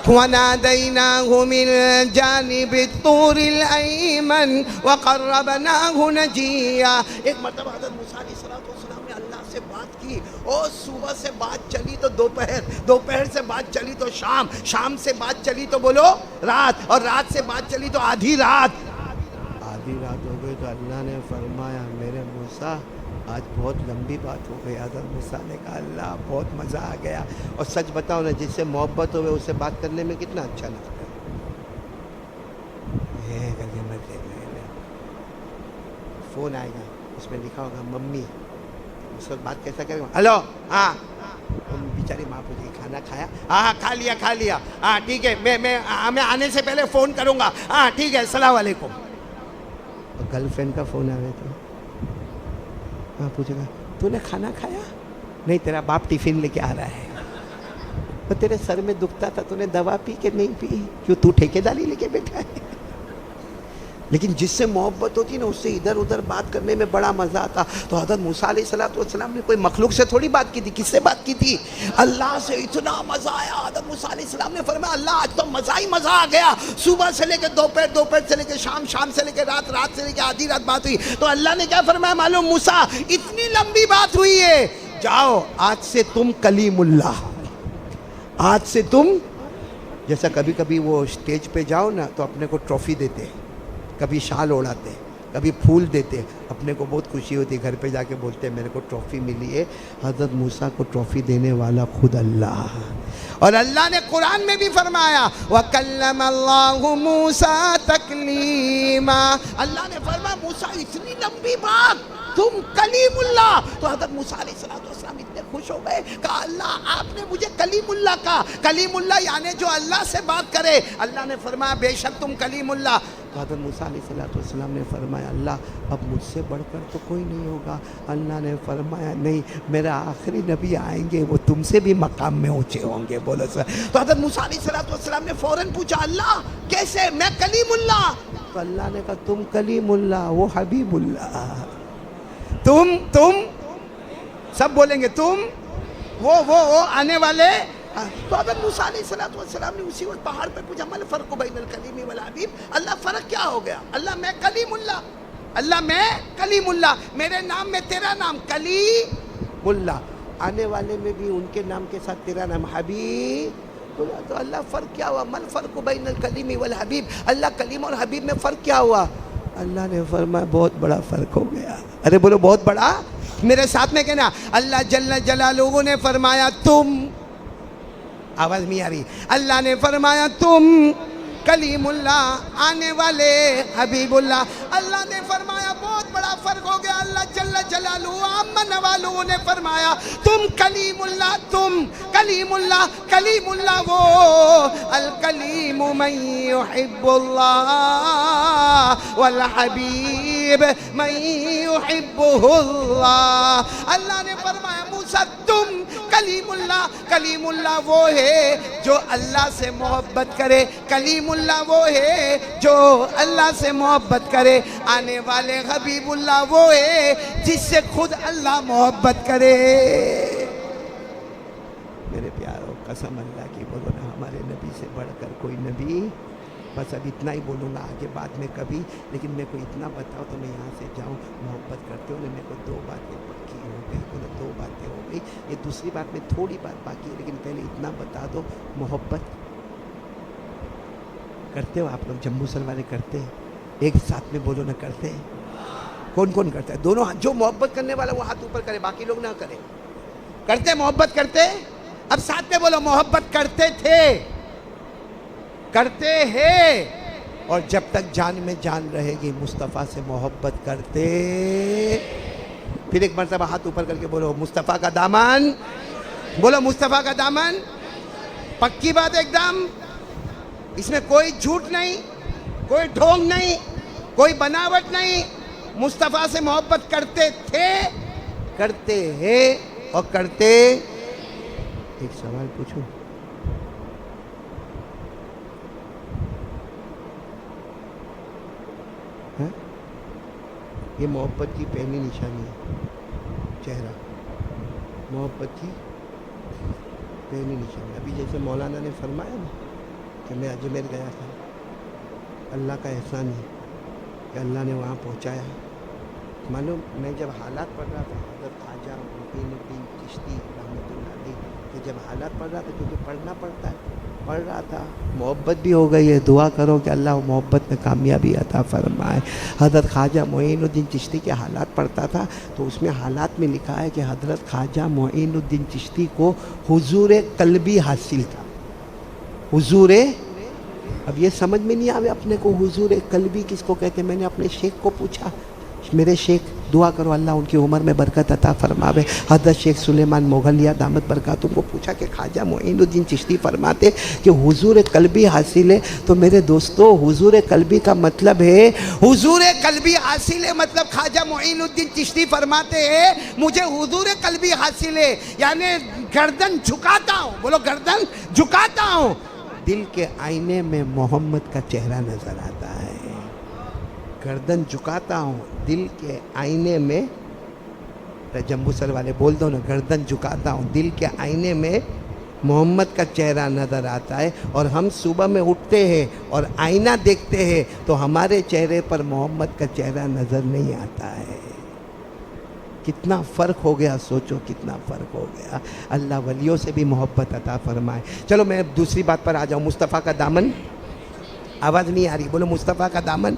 A: وَنَادَيْنَاهُ مِنْ جَانِبِ الطُّورِ الْأَيْمَنِ وَقَرَّبْنَاهُ نَجِيًّا۔ ایک مرتبہ حضرت موسیٰ علیہ السلام نے اللہ سے بات کی، او صبح سے بات چلی تو دوپہر، دوپہر سے بات چلی تو شام، شام سے بات چلی تو بولو رات، اور رات سے بات چلی تو آدھی رات، آدھی رات ہو گئی تو اللہ نے فرمایا میرے موسیٰ آج بہت لمبی بات ہو گئی. حضرت موسیٰ نے کہا اللہ بہت مزہ آ گیا. اور سچ بتاؤ نا، جس سے محبت ہوئے اس سے بات کرنے میں کتنا اچھا لگتا ہے. فون آئے گا، اس میں لکھا ہوگا ممی، اس وقت بات کیسا کرے گا؟ ہلو، ہاں بیچاری ماں پوچھے کھانا کھایا؟ ہاں کھا لیا کھا لیا. ہاں ٹھیک ہے، میں آنے سے پہلے فون کروں گا. ہاں ٹھیک ہے، السلام علیکم. اور گرل فرینڈ کا فون آئے تو ہاں پوچھے گا تو نے کھانا کھایا؟ نہیں، تیرا باپ ٹفن لے کے آ رہا ہے. تو تیرے سر میں دکھتا تھا تو نے دوا پی کہ نہیں پی؟ کیوں تو ٹھیکیداری لے کے بیٹھا ہے؟ لیکن جس سے محبت ہوتی نا اس سے ادھر ادھر بات کرنے میں بڑا مزہ آتا. تو حضرت موسیٰ علیہ السلام نے کوئی مخلوق سے تھوڑی بات کی تھی، کس سے بات کی تھی؟ اللہ سے. اتنا مزہ آیا. حضرت موسیٰ علیہ السلام نے فرمایا اللہ آج تو مزہ ہی مزہ آ گیا. صبح سے لے کے دوپہر، دوپہر سے لے کے شام، شام سے لے کے رات، رات سے لے کے آدھی رات بات ہوئی. تو اللہ نے کیا فرمایا معلوم؟ موسیٰ اتنی لمبی بات ہوئی ہے، جاؤ آج سے تم کلیم اللہ. آج سے تم، جیسا کبھی کبھی وہ اسٹیج پہ جاؤ نا تو اپنے کو ٹرافی دیتے، کبھی شال اوڑھاتے، کبھی پھول دیتے، اپنے کو بہت خوشی ہوتی، گھر پہ جا کے بولتے میرے کو ٹرافی ملی ہے. حضرت موسیٰ کو ٹرافی دینے والا خود اللہ. اور اللہ نے قرآن میں بھی فرمایا وَكَلَّمَ اللَّهُ مُوسَىٰ تَكْلِيمًا. اللہ نے فرمایا موسیٰ اتنی لمبی بات، تم کلیم اللہ. تو حضرت موسیٰ علیہ السلام اتنے خوش ہو گئے، کہا اللہ آپ نے مجھے کلیم اللہ کہا. کلیم اللہ یعنی جو اللہ سے بات کرے. اللہ نے فرمایا بے شک تم کلیم اللہ. تو حضرت موسیٰ علیہ السلام نے فرمایا اللہ اب مجھ سے بڑھ کر تو کوئی نہیں ہوگا. اللہ نے فرمایا نہیں، میرا آخری نبی آئیں گے وہ تم سے بھی مقام میں اونچے ہوں گے. بولو سر. تو حضرت موسیٰ علیہ السلام نے فوراً پوچھا اللہ کیسے؟ میں کلیم اللہ. تو اللہ نے کہا تم کلیم اللہ، وہ حبیب اللہ. تم سب بولیں گے تم، وہ آنے والے. تو حضرت موسیٰ علیہ السلام نے اسی وقت پہاڑ پہ پوچھا مل فرق بین الکلیم والحبیب. اللہ فرق کیا ہو گیا؟ اللہ میں کلیم اللہ، اللہ میں کلیم اللہ، میرے نام میں تیرا نام کلیم اللہ، آنے والے میں بھی ان کے نام کے ساتھ تیرا نام حبیب اللہ. تو اللہ فرق کیا ہوا؟ مل فرق بین الکلیم والحبیب. اللہ کلیم اور حبیب میں فرق کیا ہوا؟ اللہ نے فرمایا بہت بڑا فرق ہو گیا. ارے بولو بہت بڑا. میرے ساتھ میں کہنا اللہ جل جلالہ نے فرمایا تم، آواز نہیں آ رہی، اللہ نے فرمایا تم کلیم اللہ، آنے والے حبیب اللہ. اللہ نے فرمایا بہت بڑا فرق ہو گیا. اللہ جل جلالہ آمن والوں نے فرمایا تم کلیم اللہ، تم کلیم اللہ. کلیم اللہ وہ الکلیم من یحب اللہ والحبیب من یحبہ اللہ. اللہ نے فرمایا موسیٰ تم کلیم اللہ. کلیم اللہ وہ ہے جو اللہ سے محبت کرے، کلیم اللہ وہ ہے جو اللہ سے محبت کرے. آنے والے حبیب اللہ وہ ہے جس سے خود اللہ محبت کرے. میرے پیاروں قسم اللہ کی بولو نا ہمارے نبی سے بڑھ کر کوئی نبی. بس اب اتنا ہی بولوں گا آگے بعد میں کبھی، لیکن میرے کو اتنا بتاؤ تو میں یہاں سے جاؤں. محبت کرتے ہو نا، میرے کو دو باتیں پکی ہو گئی، بولو دو باتیں ہو گئی. یہ دوسری بات میں تھوڑی بات باقی ہے، لیکن پہلے اتنا بتا دو محبت کرتے ہو آپ لوگ؟ جموں سر والے کرتے ہیں؟ ایک ساتھ میں بولو نا کرتے ہیں؟ کون کون کرتا ہے؟ دونوں جو محبت کرنے والا وہ ہاتھ اوپر کرے، باقی لوگ نہ کریں. کرتے محبت کرتے؟ اب ساتھ میں بولو محبت کرتے تھے، کرتے ہیں، اور جب تک جان میں جان رہے گی مصطفیٰ سے محبت کرتے. پھر ایک مرتبہ ہاتھ اوپر کر کے بولو مصطفیٰ کا دامن. بولو مصطفیٰ کا دامن. پکی بات ایک دم، اس میں کوئی جھوٹ نہیں، کوئی ڈھونگ نہیں، کوئی بناوٹ نہیں. مصطفیٰ سے محبت کرتے تھے، کرتے ہیں اور کرتے. ایک سوال پوچھوں، یہ محبت کی پہلی نشانی ہے چہرہ، محبت کی پہلی نشانی. ابھی جیسے مولانا نے فرمایا نا کہ میں اجمیر گیا تھا، اللہ کا احسان ہے کہ اللہ نے وہاں پہنچایا. معلوم میں جب حالات پڑھ رہا تھا حضرت خواجہ معین الدین چشتی رحمۃ اللہ علیہ کہ جب حالات پڑھ رہا تھا کیونکہ پڑھنا پڑتا ہے پڑھ رہا تھا محبت بھی ہو گئی ہے. دعا کرو کہ اللہ محبت میں کامیابی عطا فرمائے. حضرت خواجہ معین الدین چشتی کے حالات پڑھتا تھا تو اس میں حالات میں لکھا ہے کہ حضرت خواجہ معین الدین چشتی کو حضور قلبی حاصل تھا. حضور اب یہ سمجھ میں نہیں آوے اپنے کو حضور قلبی کس کو کہتے ہیں. میں نے اپنے شیخ کو پوچھا, میرے شیخ دعا کرو اللہ ان کی عمر میں برکت عطا فرماوے, حضرت شیخ سلیمان مغلیہ دامت برکاتہم کو پوچھا کہ خواجہ معین الدین چشتی فرماتے کہ حضور قلبی حاصل ہے. تو میرے دوستو حضور قلبی کا مطلب ہے, حضور قلبی حاصل ہے مطلب خواجہ معین الدین چشتی فرماتے ہیں مجھے حضور قلبی حاصل ہے, یعنی گردن جھکاتا ہوں, بولو گردن جھکاتا ہوں, دل کے آئینے میں محمد کا چہرہ نظر آتا ہے. گردن جھکاتا ہوں دل کے آئینے میں, جمبو سر والے بول دو نا, گردن جھکاتا ہوں دل کے آئینے میں محمد کا چہرہ نظر آتا ہے. اور ہم صبح میں اٹھتے ہیں اور آئینہ دیکھتے ہیں تو ہمارے چہرے پر محمد کا چہرہ نظر نہیں آتا ہے. کتنا فرق ہو گیا, سوچو کتنا فرق ہو گیا. اللہ ولیوں سے بھی محبت عطا فرمائے. چلو میں دوسری بات پر آ جاؤں. مصطفیٰ کا دامن, آواز نہیں آ رہی, بولو مصطفیٰ کا دامن.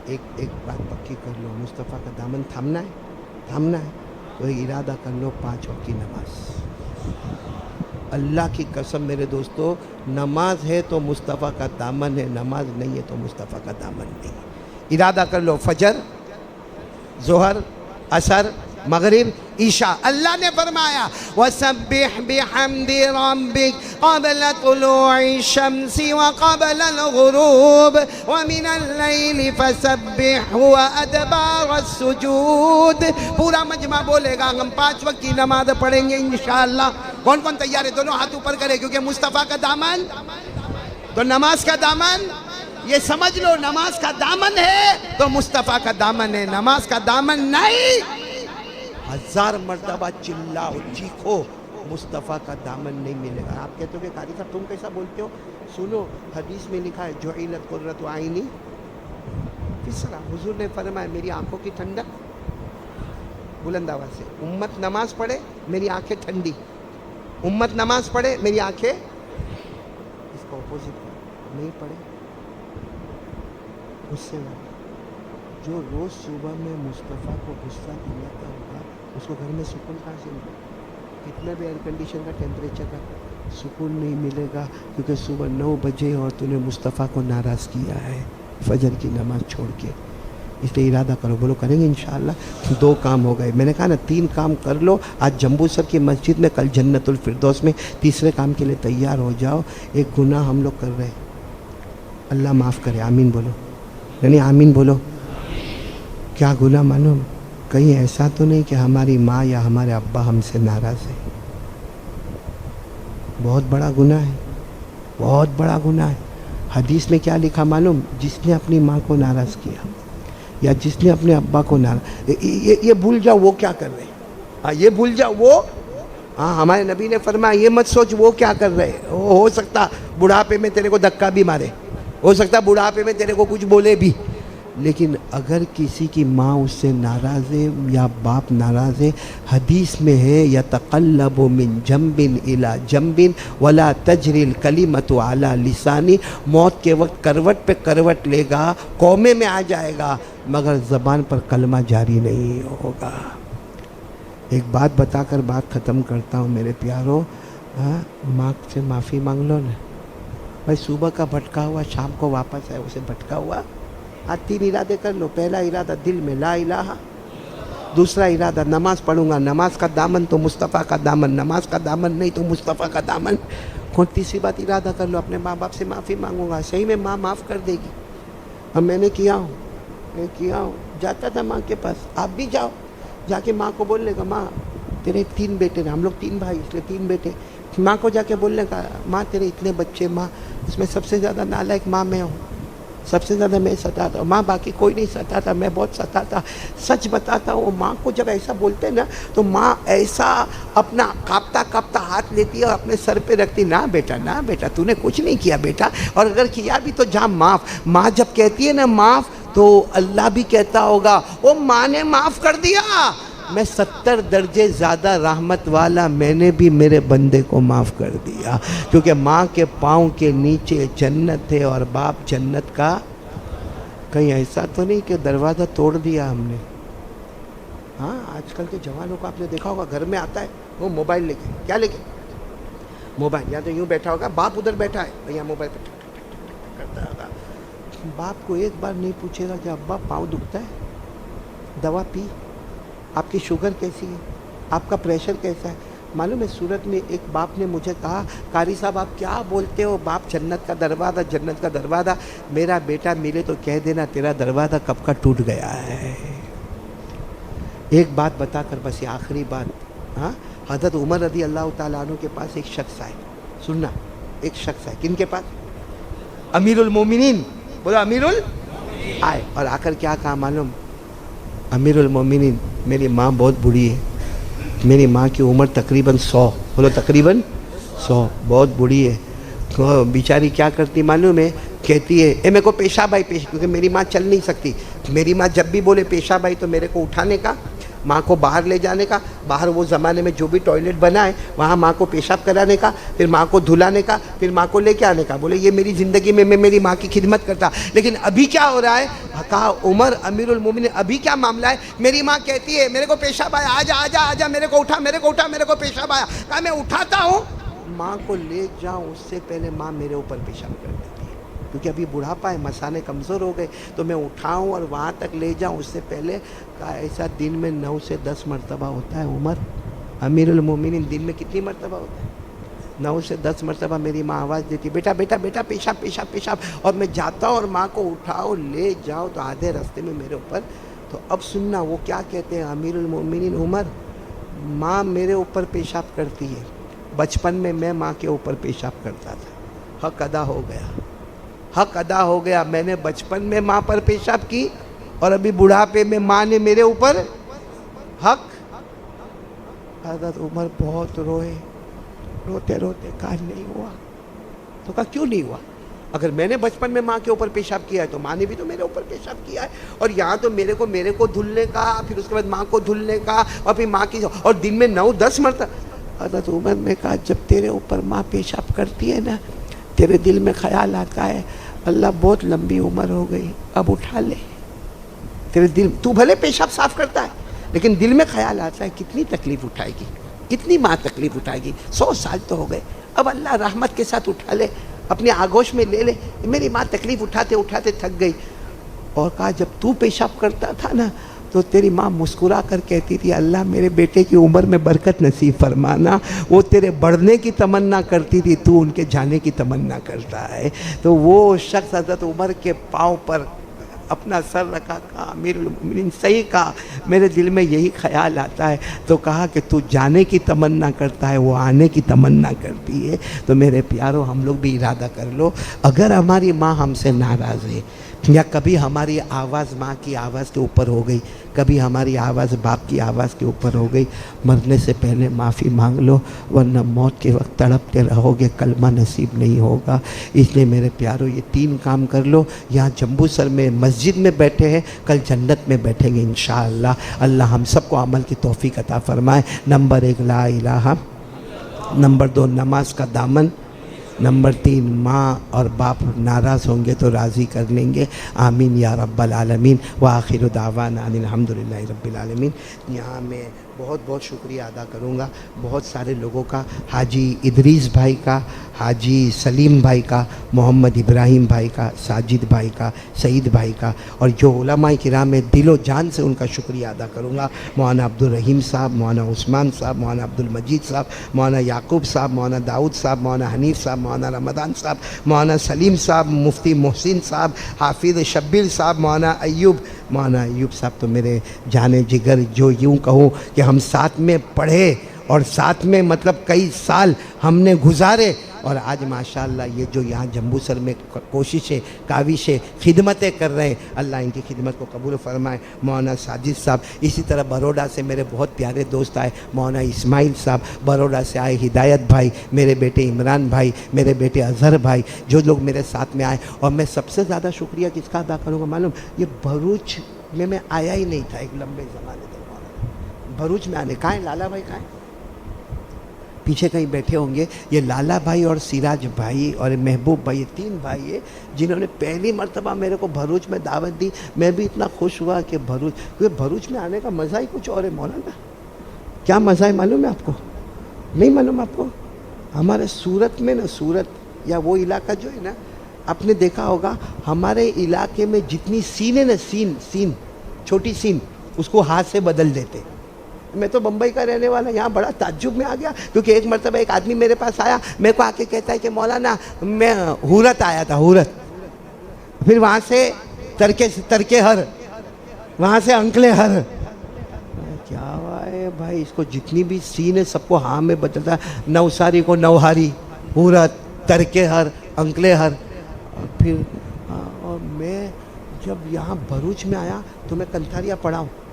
A: ایک بات پکی کر لو, مصطفیٰ کا دامن تھامنا ہے تو ارادہ کر لو 5 وقت کی نماز. اللہ کی قسم میرے دوستو, نماز ہے تو مصطفیٰ کا دامن ہے, نماز نہیں ہے تو مصطفیٰ کا دامن نہیں. ارادہ کر لو, فجر, ظہر, عصر, مغرب, عشاء. اللہ نے فرمایا وَسَبِّحْ بِحَمْدِ رَبِّكَ قَبْلَ طُلُوعِ الشَّمْسِ وَقَبْلَ الْغُرُوبِ وَمِنَ اللَّيْلِ فَسَبِّحْهُ وَأَدْبَارَ السُّجُودِ. پورا مجمع بولے گا, ہم 5 وقت کی نماز پڑھیں گے انشاءاللہ. کون کون تیار ہے؟ دونوں ہاتھ اوپر کرے, کیونکہ مصطفیٰ کا دامن تو نماز کا دامن, یہ سمجھ لو نماز کا دامن ہے تو مصطفیٰ کا دامن ہے, نماز کا دامن نہیں. 1000 مرتبہ چلاؤ چیخو, مصطفیٰ کا دامن نہیں ملے گا. آپ کہتے ہو کہ قاری صاحب تم کیسا بولتے ہو؟ سنو, حدیث میں لکھا ہے جعلت قرۃ عینی فی الصلاۃ. حضور نے فرمایا میری آنکھوں کی ٹھنڈک, بلند آواز سے, امت نماز پڑھے میری آنکھیں ٹھنڈی, امت نماز پڑھے میری آنکھیں, اس کا اپوزٹ نہیں پڑھے غصے والا. جو روز صبح میں مصطفیٰ کو غصہ دلاتا ہوگا اس کو گھر میں سکون کہاں سے ملے گا؟ کتنا بھی ایئر کنڈیشن کا ٹیمپریچر کا سکون نہیں ملے گا, کیونکہ صبح 9 بجے اور تو نے مصطفیٰ کو ناراض کیا ہے فجر کی نماز چھوڑ کے. اس لیے ارادہ کرو, بولو کریں گے انشاءاللہ. 2 کام ہو گئے, میں نے کہا نا 3 کام کر لو. آج جمبو سر کی مسجد میں, کل جنت الفردوس میں. تیسرے کام کے لیے تیار ہو جاؤ. ایک گناہ ہم لوگ کر رہے ہیں, اللہ معاف کرے, آمین بولو. نہیں آمین بولو. کیا گناہ معلوم؟ کہیں ایسا تو نہیں کہ ہماری ماں یا ہمارے ابا ہم سے ناراض ہے؟ بہت بڑا گناہ ہے, بہت بڑا گناہ ہے. حدیث میں کیا لکھا معلوم؟ جس نے اپنی ماں کو ناراض کیا یا جس نے اپنے ابا کو ناراض, یہ بھول جاؤ وہ کیا کر رہے ہیں. ہاں یہ بھول جاؤ وہ, ہاں ہمارے نبی نے فرمایا یہ مت سوچ وہ کیا کر رہے ہیں. ہو سکتا بڑھاپے میں تیرے کو دھکا بھی مارے, ہو سکتا بڑھاپے میں تیرے کو کچھ بولے بھی, لیکن اگر کسی کی ماں اس سے ناراض ہے یا باپ ناراض ہے, حدیث میں ہے یتقلب من جنب الی جنب ولا تجری الکلمۃ علی لسانی. موت کے وقت کروٹ پہ کروٹ لے گا, کومے میں آ جائے گا, مگر زبان پر کلمہ جاری نہیں ہوگا. ایک بات بتا کر بات ختم کرتا ہوں میرے پیاروں. ماں سے معافی مانگ لو نا بھائی. صبح کا بھٹکا ہوا شام کو واپس ہے, اسے بھٹکا ہوا. آج 3 ارادے کر لو. پہلا ارادہ دل میں لا الہ, دوسرا ارادہ نماز پڑھوں گا, نماز کا دامن تو مصطفیٰ کا دامن, نماز کا دامن نہیں تو مصطفیٰ کا دامن. تیسری بات ارادہ کر لو اپنے ماں باپ سے معافی مانگوں گا. صحیح میں ماں معاف کر دے گی. اب میں نے کیا ہوں, جاتا تھا ماں کے پاس, آپ بھی جاؤ, جا کے ماں کو بولنے کا ماں تیرے 3 بیٹے ہیں, ہم لوگ 3 بھائی اس لیے 3 بیٹے. ماں کو جا کے بولنے کا ماں تیرے اتنے بچے, ماں اس میں سب سے زیادہ نالائق ماں میں ہوں, سب سے زیادہ میں ستاتا ہوں. ماں باقی کوئی نہیں ستاتا, میں بہت ستاتا. سچ بتاتا ہوں, ماں کو جب ایسا بولتے نا تو ماں ایسا اپنا کاپتا ہاتھ لیتی ہے اور اپنے سر پہ رکھتی, نہ بیٹا تو نے کچھ نہیں کیا بیٹا, اور اگر کیا بھی تو جا معاف. ماں جب کہتی ہے نا معاف تو اللہ بھی کہتا ہوگا وہ ماں نے معاف کر دیا، میں 70 درجے زیادہ رحمت والا، میں نے بھی میرے بندے کو معاف کر دیا، کیونکہ ماں کے پاؤں کے نیچے جنت ہے اور باپ جنت کا۔ کہیں ایسا تو نہیں کہ دروازہ توڑ دیا ہم نے؟ ہاں آج کل کے جوانوں کو آپ نے دیکھا ہوگا، گھر میں آتا ہے وہ موبائل لے کے، کیا لے کے؟ موبائل، یا تو یوں بیٹھا ہوگا، باپ ادھر بیٹھا ہے، یا موبائل پہ کرتا ہوگا۔ باپ کو ایک بار نہیں پوچھے گا کہ ابا پاؤں دکھتا ہے، دوا پی، آپ کی شوگر کیسی ہے، آپ کا پریشر کیسا ہے؟ معلوم ہے صورت میں ایک باپ نے مجھے کہا قاری صاحب آپ کیا بولتے ہو، باپ جنت کا دروازہ، جنت کا دروازہ، میرا بیٹا ملے تو کہہ دینا تیرا دروازہ کب کا ٹوٹ گیا ہے۔ ایک بات بتا کر بس یہ آخری بات، ہاں حضرت عمر رضی اللہ تعالیٰ عنہ کے پاس ایک شخص آئے، سننا، ایک شخص آئے، کن کے پاس؟ امیر المومنین، بولو امیر آئے، اور آ کر کیا کہا معلوم؟ امیر المومنین میری ماں بہت بوڑھی ہے، میری ماں کی عمر تقریباً 100، بولو تقریباً 100، بہت بوڑھی ہے، بیچاری کیا کرتی معلوم ہے؟ کہتی ہے اے میرے کو پیشاب آئی، کیونکہ میری ماں چل نہیں سکتی، میری ماں جب بھی بولے پیشاب آئی تو میرے کو اٹھانے کا، ماں کو باہر لے جانے کا، باہر وہ زمانے میں جو بھی ٹوائلٹ بنا ہے وہاں ماں کو پیشاب کرانے کا، پھر ماں کو دھلانے کا، پھر ماں کو لے کے آنے کا۔ بولے یہ میری زندگی میں میں میری ماں کی خدمت کرتا، لیکن ابھی کیا ہو رہا ہے؟ کہا عمر امیر المومنین ابھی کیا معاملہ ہے؟ میری ماں کہتی ہے میرے کو پیشاب آیا، آجا آجا آجا، میرے کو اٹھا، میرے کو اٹھا، میرے کو پیشاب آیا۔ کہا میں اٹھاتا ہوں، ماں کو لے جاؤں اس سے پہلے ماں میرے اوپر پیشاب کر دیتی ہے، کیونکہ ابھی بڑھاپا ہے، مثانے کمزور ہو گئے، تو میں اٹھاؤں اور وہاں تک لے جاؤں اس سے پہلے۔ کہا ایسا دن میں 9 سے 10 مرتبہ ہوتا ہے عمر، امیر المومنین دن میں کتنی مرتبہ ہوتا ہے؟ 9 سے 10 مرتبہ میری ماں آواز دیتی بیٹا بیٹا بیٹا پیشاب پیشاب پیشاب، اور میں جاتا ہوں اور ماں کو اٹھاؤ لے جاؤ تو آدھے راستے میں میرے اوپر۔ تو اب سننا وہ کیا کہتے ہیں امیر المومنین عمر، ماں میرے اوپر پیشاب کرتی ہے، بچپن میں ماں کے اوپر پیشاب کرتا تھا، حق ادا ہو گیا، حق ادا ہو گیا، میں نے بچپن میں ماں پر پیشاب کی اور ابھی بڑھاپے میں ماں نے میرے اوپر حق۔ حضرت عمر بہت روئے، روتے روتے کہا نہیں ہوا۔ تو کہا کیوں نہیں ہوا؟ اگر میں نے بچپن میں ماں کے اوپر پیشاب کیا ہے تو ماں نے بھی تو میرے اوپر پیشاب کیا ہے، اور یہاں تو میرے کو دھلنے کا، پھر اس کے بعد ماں کو دھلنے کا، اور پھر ماں کی، اور دن میں 9-10 مرتبہ۔ حضرت عمر نے کہا جب تیرے اوپر ماں پیشاب کرتی ہے نا، تیرے دل میں خیال آتا ہے اللہ بہت لمبی عمر ہو گئی، اب اٹھا لے، تیرے دل، تو بھلے پیشاب صاف کرتا ہے لیکن دل میں خیال آتا ہے کتنی تکلیف اٹھائے گی، کتنی ماں تکلیف اٹھائے گی، 100 سال تو ہو گئے، اب اللہ رحمت کے ساتھ اٹھا لے، اپنے آگوش میں لے لے۔ میری ماں تکلیف اٹھاتے اٹھاتے تھک گئی، اور کہا جب تو پیشاب کرتا تھا نا تو تیری ماں مسکرا کر کہتی تھی اللہ میرے بیٹے کی عمر میں برکت نصیب فرمانا، وہ تیرے بڑھنے کی تمنا کرتی تھی، تو ان کے جانے کی تمنا کرتا ہے۔ تو وہ شخص حضرت عمر کے پاؤں پر اپنا سر رکھا، کہا امیر المومنین صحیح کہا، میرے دل میں یہی خیال آتا ہے۔ تو کہا کہ تو جانے کی تمنا کرتا ہے، وہ آنے کی تمنا کرتی ہے۔ تو میرے پیارو ہم لوگ بھی ارادہ کر لو، اگر ہماری ماں ہم سے ناراض ہے، یا کبھی ہماری آواز ماں کی آواز کے اوپر ہو گئی، کبھی ہماری آواز باپ کی آواز کے اوپر ہو گئی، مرنے سے پہلے معافی مانگ لو، ورنہ موت کے وقت تڑپتے رہو گے، کلمہ نصیب نہیں ہوگا۔ اس لیے میرے پیارو یہ 3 کام کر لو، یہاں جمبو سر میں مسجد میں بیٹھے ہیں، کل جنت میں بیٹھیں گے انشاءاللہ۔ اللہ ہم سب کو عمل کی توفیق عطا فرمائے۔ نمبر 1 لا الہ، نمبر 2 نماز کا دامن، نمبر 3 ماں اور باپ ناراض ہوں گے تو راضی کر لیں گے، آمین یا رب العالمین۔ وآخر دعوانا ان الحمدللہ رب العالمین۔ یہاں میں بہت بہت شکریہ ادا کروں گا بہت سارے لوگوں کا، حاجی ادریس بھائی کا، حاجی سلیم بھائی کا، محمد ابراہیم بھائی کا، ساجد بھائی کا، سعید بھائی کا، اور جو علماء کرام میں دل و جان سے ان کا شکریہ ادا کروں گا، مولانا عبدالرحیم صاحب، مولانا عثمان صاحب، مولانا عبدالمجید صاحب، مولانا یعقوب صاحب، مولانا داؤد صاحب، مولانا حنیف صاحب، مولانا رمضان صاحب، مولانا سلیم صاحب، مفتی محسن صاحب، حافظ شبیر صاحب، مولانا ایوب صاحب تو میرے جانے جگر، جو یوں کہوں کہ ہم ساتھ میں پڑھے اور ساتھ میں مطلب کئی سال ہم نے گزارے، اور آج ماشاءاللہ یہ جو یہاں جمبو سر میں کوششیں کاوشیں خدمتیں کر رہے ہیں، اللہ ان کی خدمت کو قبول فرمائے۔ مولانا ساجد صاحب، اسی طرح بروڈا سے میرے بہت پیارے دوست آئے، مولانا اسماعیل صاحب بروڈا سے آئے، ہدایت بھائی، میرے بیٹے عمران بھائی، میرے بیٹے اظہر بھائی، جو لوگ میرے ساتھ میں آئے۔ اور میں سب سے زیادہ شکریہ کس کا ادا کروں گا معلوم؟ یہ بھروچ میں آیا ہی نہیں تھا ایک لمبے زمانے تک۔ بھروچ میں آنے، کہاں ہے لالا بھائی؟ کہاں ہے؟ پیچھے کہیں بیٹھے ہوں گے۔ یہ لالا بھائی اور سراج بھائی اور محبوب بھائی، یہ تین بھائی ہیں جنہوں نے پہلی مرتبہ میرے کو بھروچ میں دعوت دی۔ میں بھی اتنا خوش ہوا کہ بھروچ میں آنے کا مزہ ہی کچھ اور ہے مولانا۔ کیا مزہ ہے معلوم ہے آپ کو؟ نہیں معلوم آپ کو؟ ہمارے سورت میں نا، سورت یا وہ علاقہ جو ہے نا، آپ نے دیکھا ہوگا ہمارے علاقے میں جتنی سین ہے نا، سین چھوٹی سین، اس کو ہاتھ سے بدل دیتے۔ میں تو بمبئی کا رہنے والا، یہاں بڑا تعجب میں آ گیا، کیونکہ ایک مرتبہ ایک آدمی میرے پاس آیا، میرے کو آ کے کہتا ہے کہ مولانا میں ہورت آیا تھا، ہورت، پھر وہاں سے ترکے ہر، وہاں سے انکلے ہر۔ کیا ہوا ہے بھائی، اس کو جتنی بھی سین ہے سب کو ہاں میں بدلتا، نوساری کو نوہاری، ہورت، ترکے ہر، انکلے ہر۔ اور پھر اور میں جب یہاں بھروچ میں آیا تو میں کنتھاریہ پڑھا ہوں،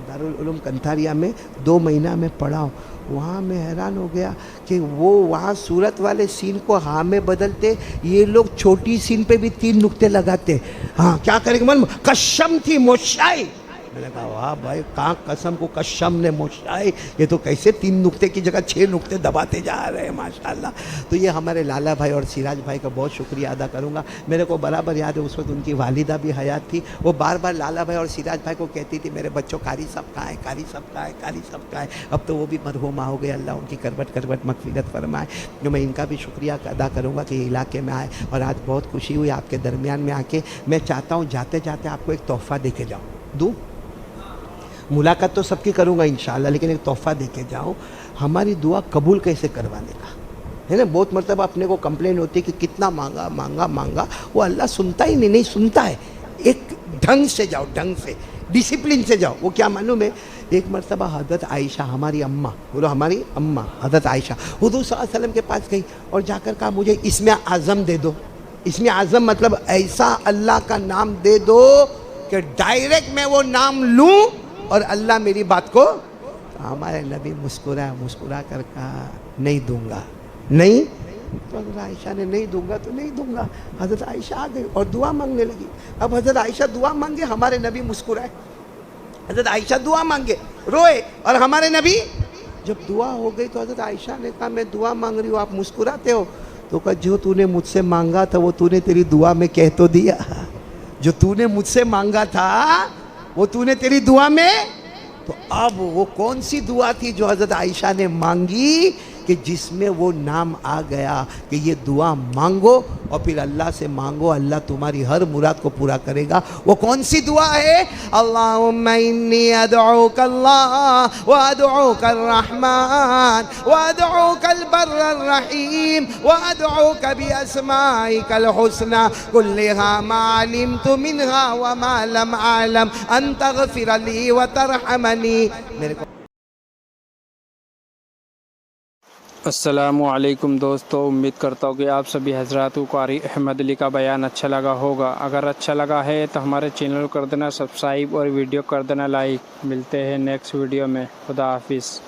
A: دارالعلوم کنتھاریہ میں 2 مہینہ میں پڑھا ہوں۔ وہاں میں حیران ہو گیا کہ وہ وہاں صورت والے سین کو ہاں میں بدلتے، یہ لوگ چھوٹی سین پہ بھی 3 نقطے لگاتے۔ ہاں کیا کریں گے معلوم؟ قشم تھی موشائی۔ میں نے کہا واہ بھائی، کہاں قسم کو قشم نے موشائی، یہ تو کیسے 3 نقطے کی جگہ 6 نقطے دباتے جا رہے ہیں ماشاءاللہ۔ تو یہ ہمارے لالا بھائی اور سراج بھائی کا بہت شکریہ ادا کروں گا۔ میرے کو برابر یاد ہے اس وقت ان کی والدہ بھی حیات تھی، وہ بار بار لالا بھائی اور سراج بھائی کو کہتی تھی میرے بچوں قاری صاحب کہاں ہے، قاری صاحب کہاں ہے، قاری صاحب کہاں ہے۔ اب تو وہ بھی مرحومہ ہو گئے، اللہ ان کی کروٹ مغفرت فرمائے۔ جو میں ان کا بھی شکریہ ادا کروں گا کہ یہ علاقے میں آئے، اور آج بہت خوشی ہوئی آپ کے درمیان میں آ کے۔ میں چاہتا ہوں جاتے جاتے آپ کو ایک تحفہ دے کے جاؤں، دوں؟ ملاقات تو سب کی کروں گا انشاءاللہ، لیکن ایک تحفہ دے کے جاؤں، ہماری دعا قبول کیسے کروانے کا ہے نا۔ بہت مرتبہ اپنے کو کمپلین ہوتی ہے کہ کتنا مانگا مانگا مانگا، وہ اللہ سنتا ہی نہیں سنتا ہے۔ ایک ڈھنگ سے جاؤ، ڈھنگ سے، ڈسپلن سے جاؤ۔ وہ کیا معلوم ہے؟ ایک مرتبہ حضرت عائشہ، ہماری اماں، بولو ہماری اماں حضرت عائشہ، حضور صلی اللہ علیہ وسلم کے پاس گئی اور جا کر کہا مجھے اسم اعظم دے دو۔ اسم اعظم مطلب ایسا اللہ کا نام دے دو کہ ڈائریکٹ میں وہ نام لوں اور اللہ میری بات کو۔ ہمارے نبی مسکرا کر کہا نہیں دوں گا، نہیں۔ تو حضرت عائشہ نے نہیں دوں گا تو نہیں دوں گا۔ حضرت عائشہ آ گئی اور دعا مانگنے لگی۔ اب حضرت عائشہ دعا مانگے، ہمارے نبی مسکرائے۔ حضرت عائشہ دعا مانگے، روئے، اور ہمارے نبی جب دعا ہو گئی تو حضرت عائشہ نے کہا میں دعا مانگ رہی ہوں، آپ مسکراتے ہو؟ تو کہا جو تو نے مجھ سے مانگا تھا وہ تو نے تیری دعا میں کہہ تو دیا، جو تو نے مجھ سے مانگا تھا وہ تو نے تیری دعا میں۔ تو اب وہ کون سی دعا تھی جو حضرت عائشہ نے مانگی کہ جس میں وہ نام آ گیا کہ یہ دعا مانگو اور پھر اللہ سے مانگو، اللہ تمہاری ہر مراد کو پورا کرے گا۔ وہ کون سی دعا ہے؟ اللہم انی ادعوک اللہ وادعوک الرحمن وادعوک البر الرحیم وادعوک باسمائک الحسنى کلها ما علمت منها وما لم اعلم ان تغفر لی وترحمنی۔ میرے کو
B: السلام علیکم دوستو، امید کرتا ہوں کہ آپ سبھی حضرات کو قاری احمد علی کا بیان اچھا لگا ہوگا۔ اگر اچھا لگا ہے تو ہمارے چینل کو کر دینا سبسکرائب اور ویڈیو کر دینا لائک۔ ملتے ہیں نیکسٹ ویڈیو میں، خدا حافظ۔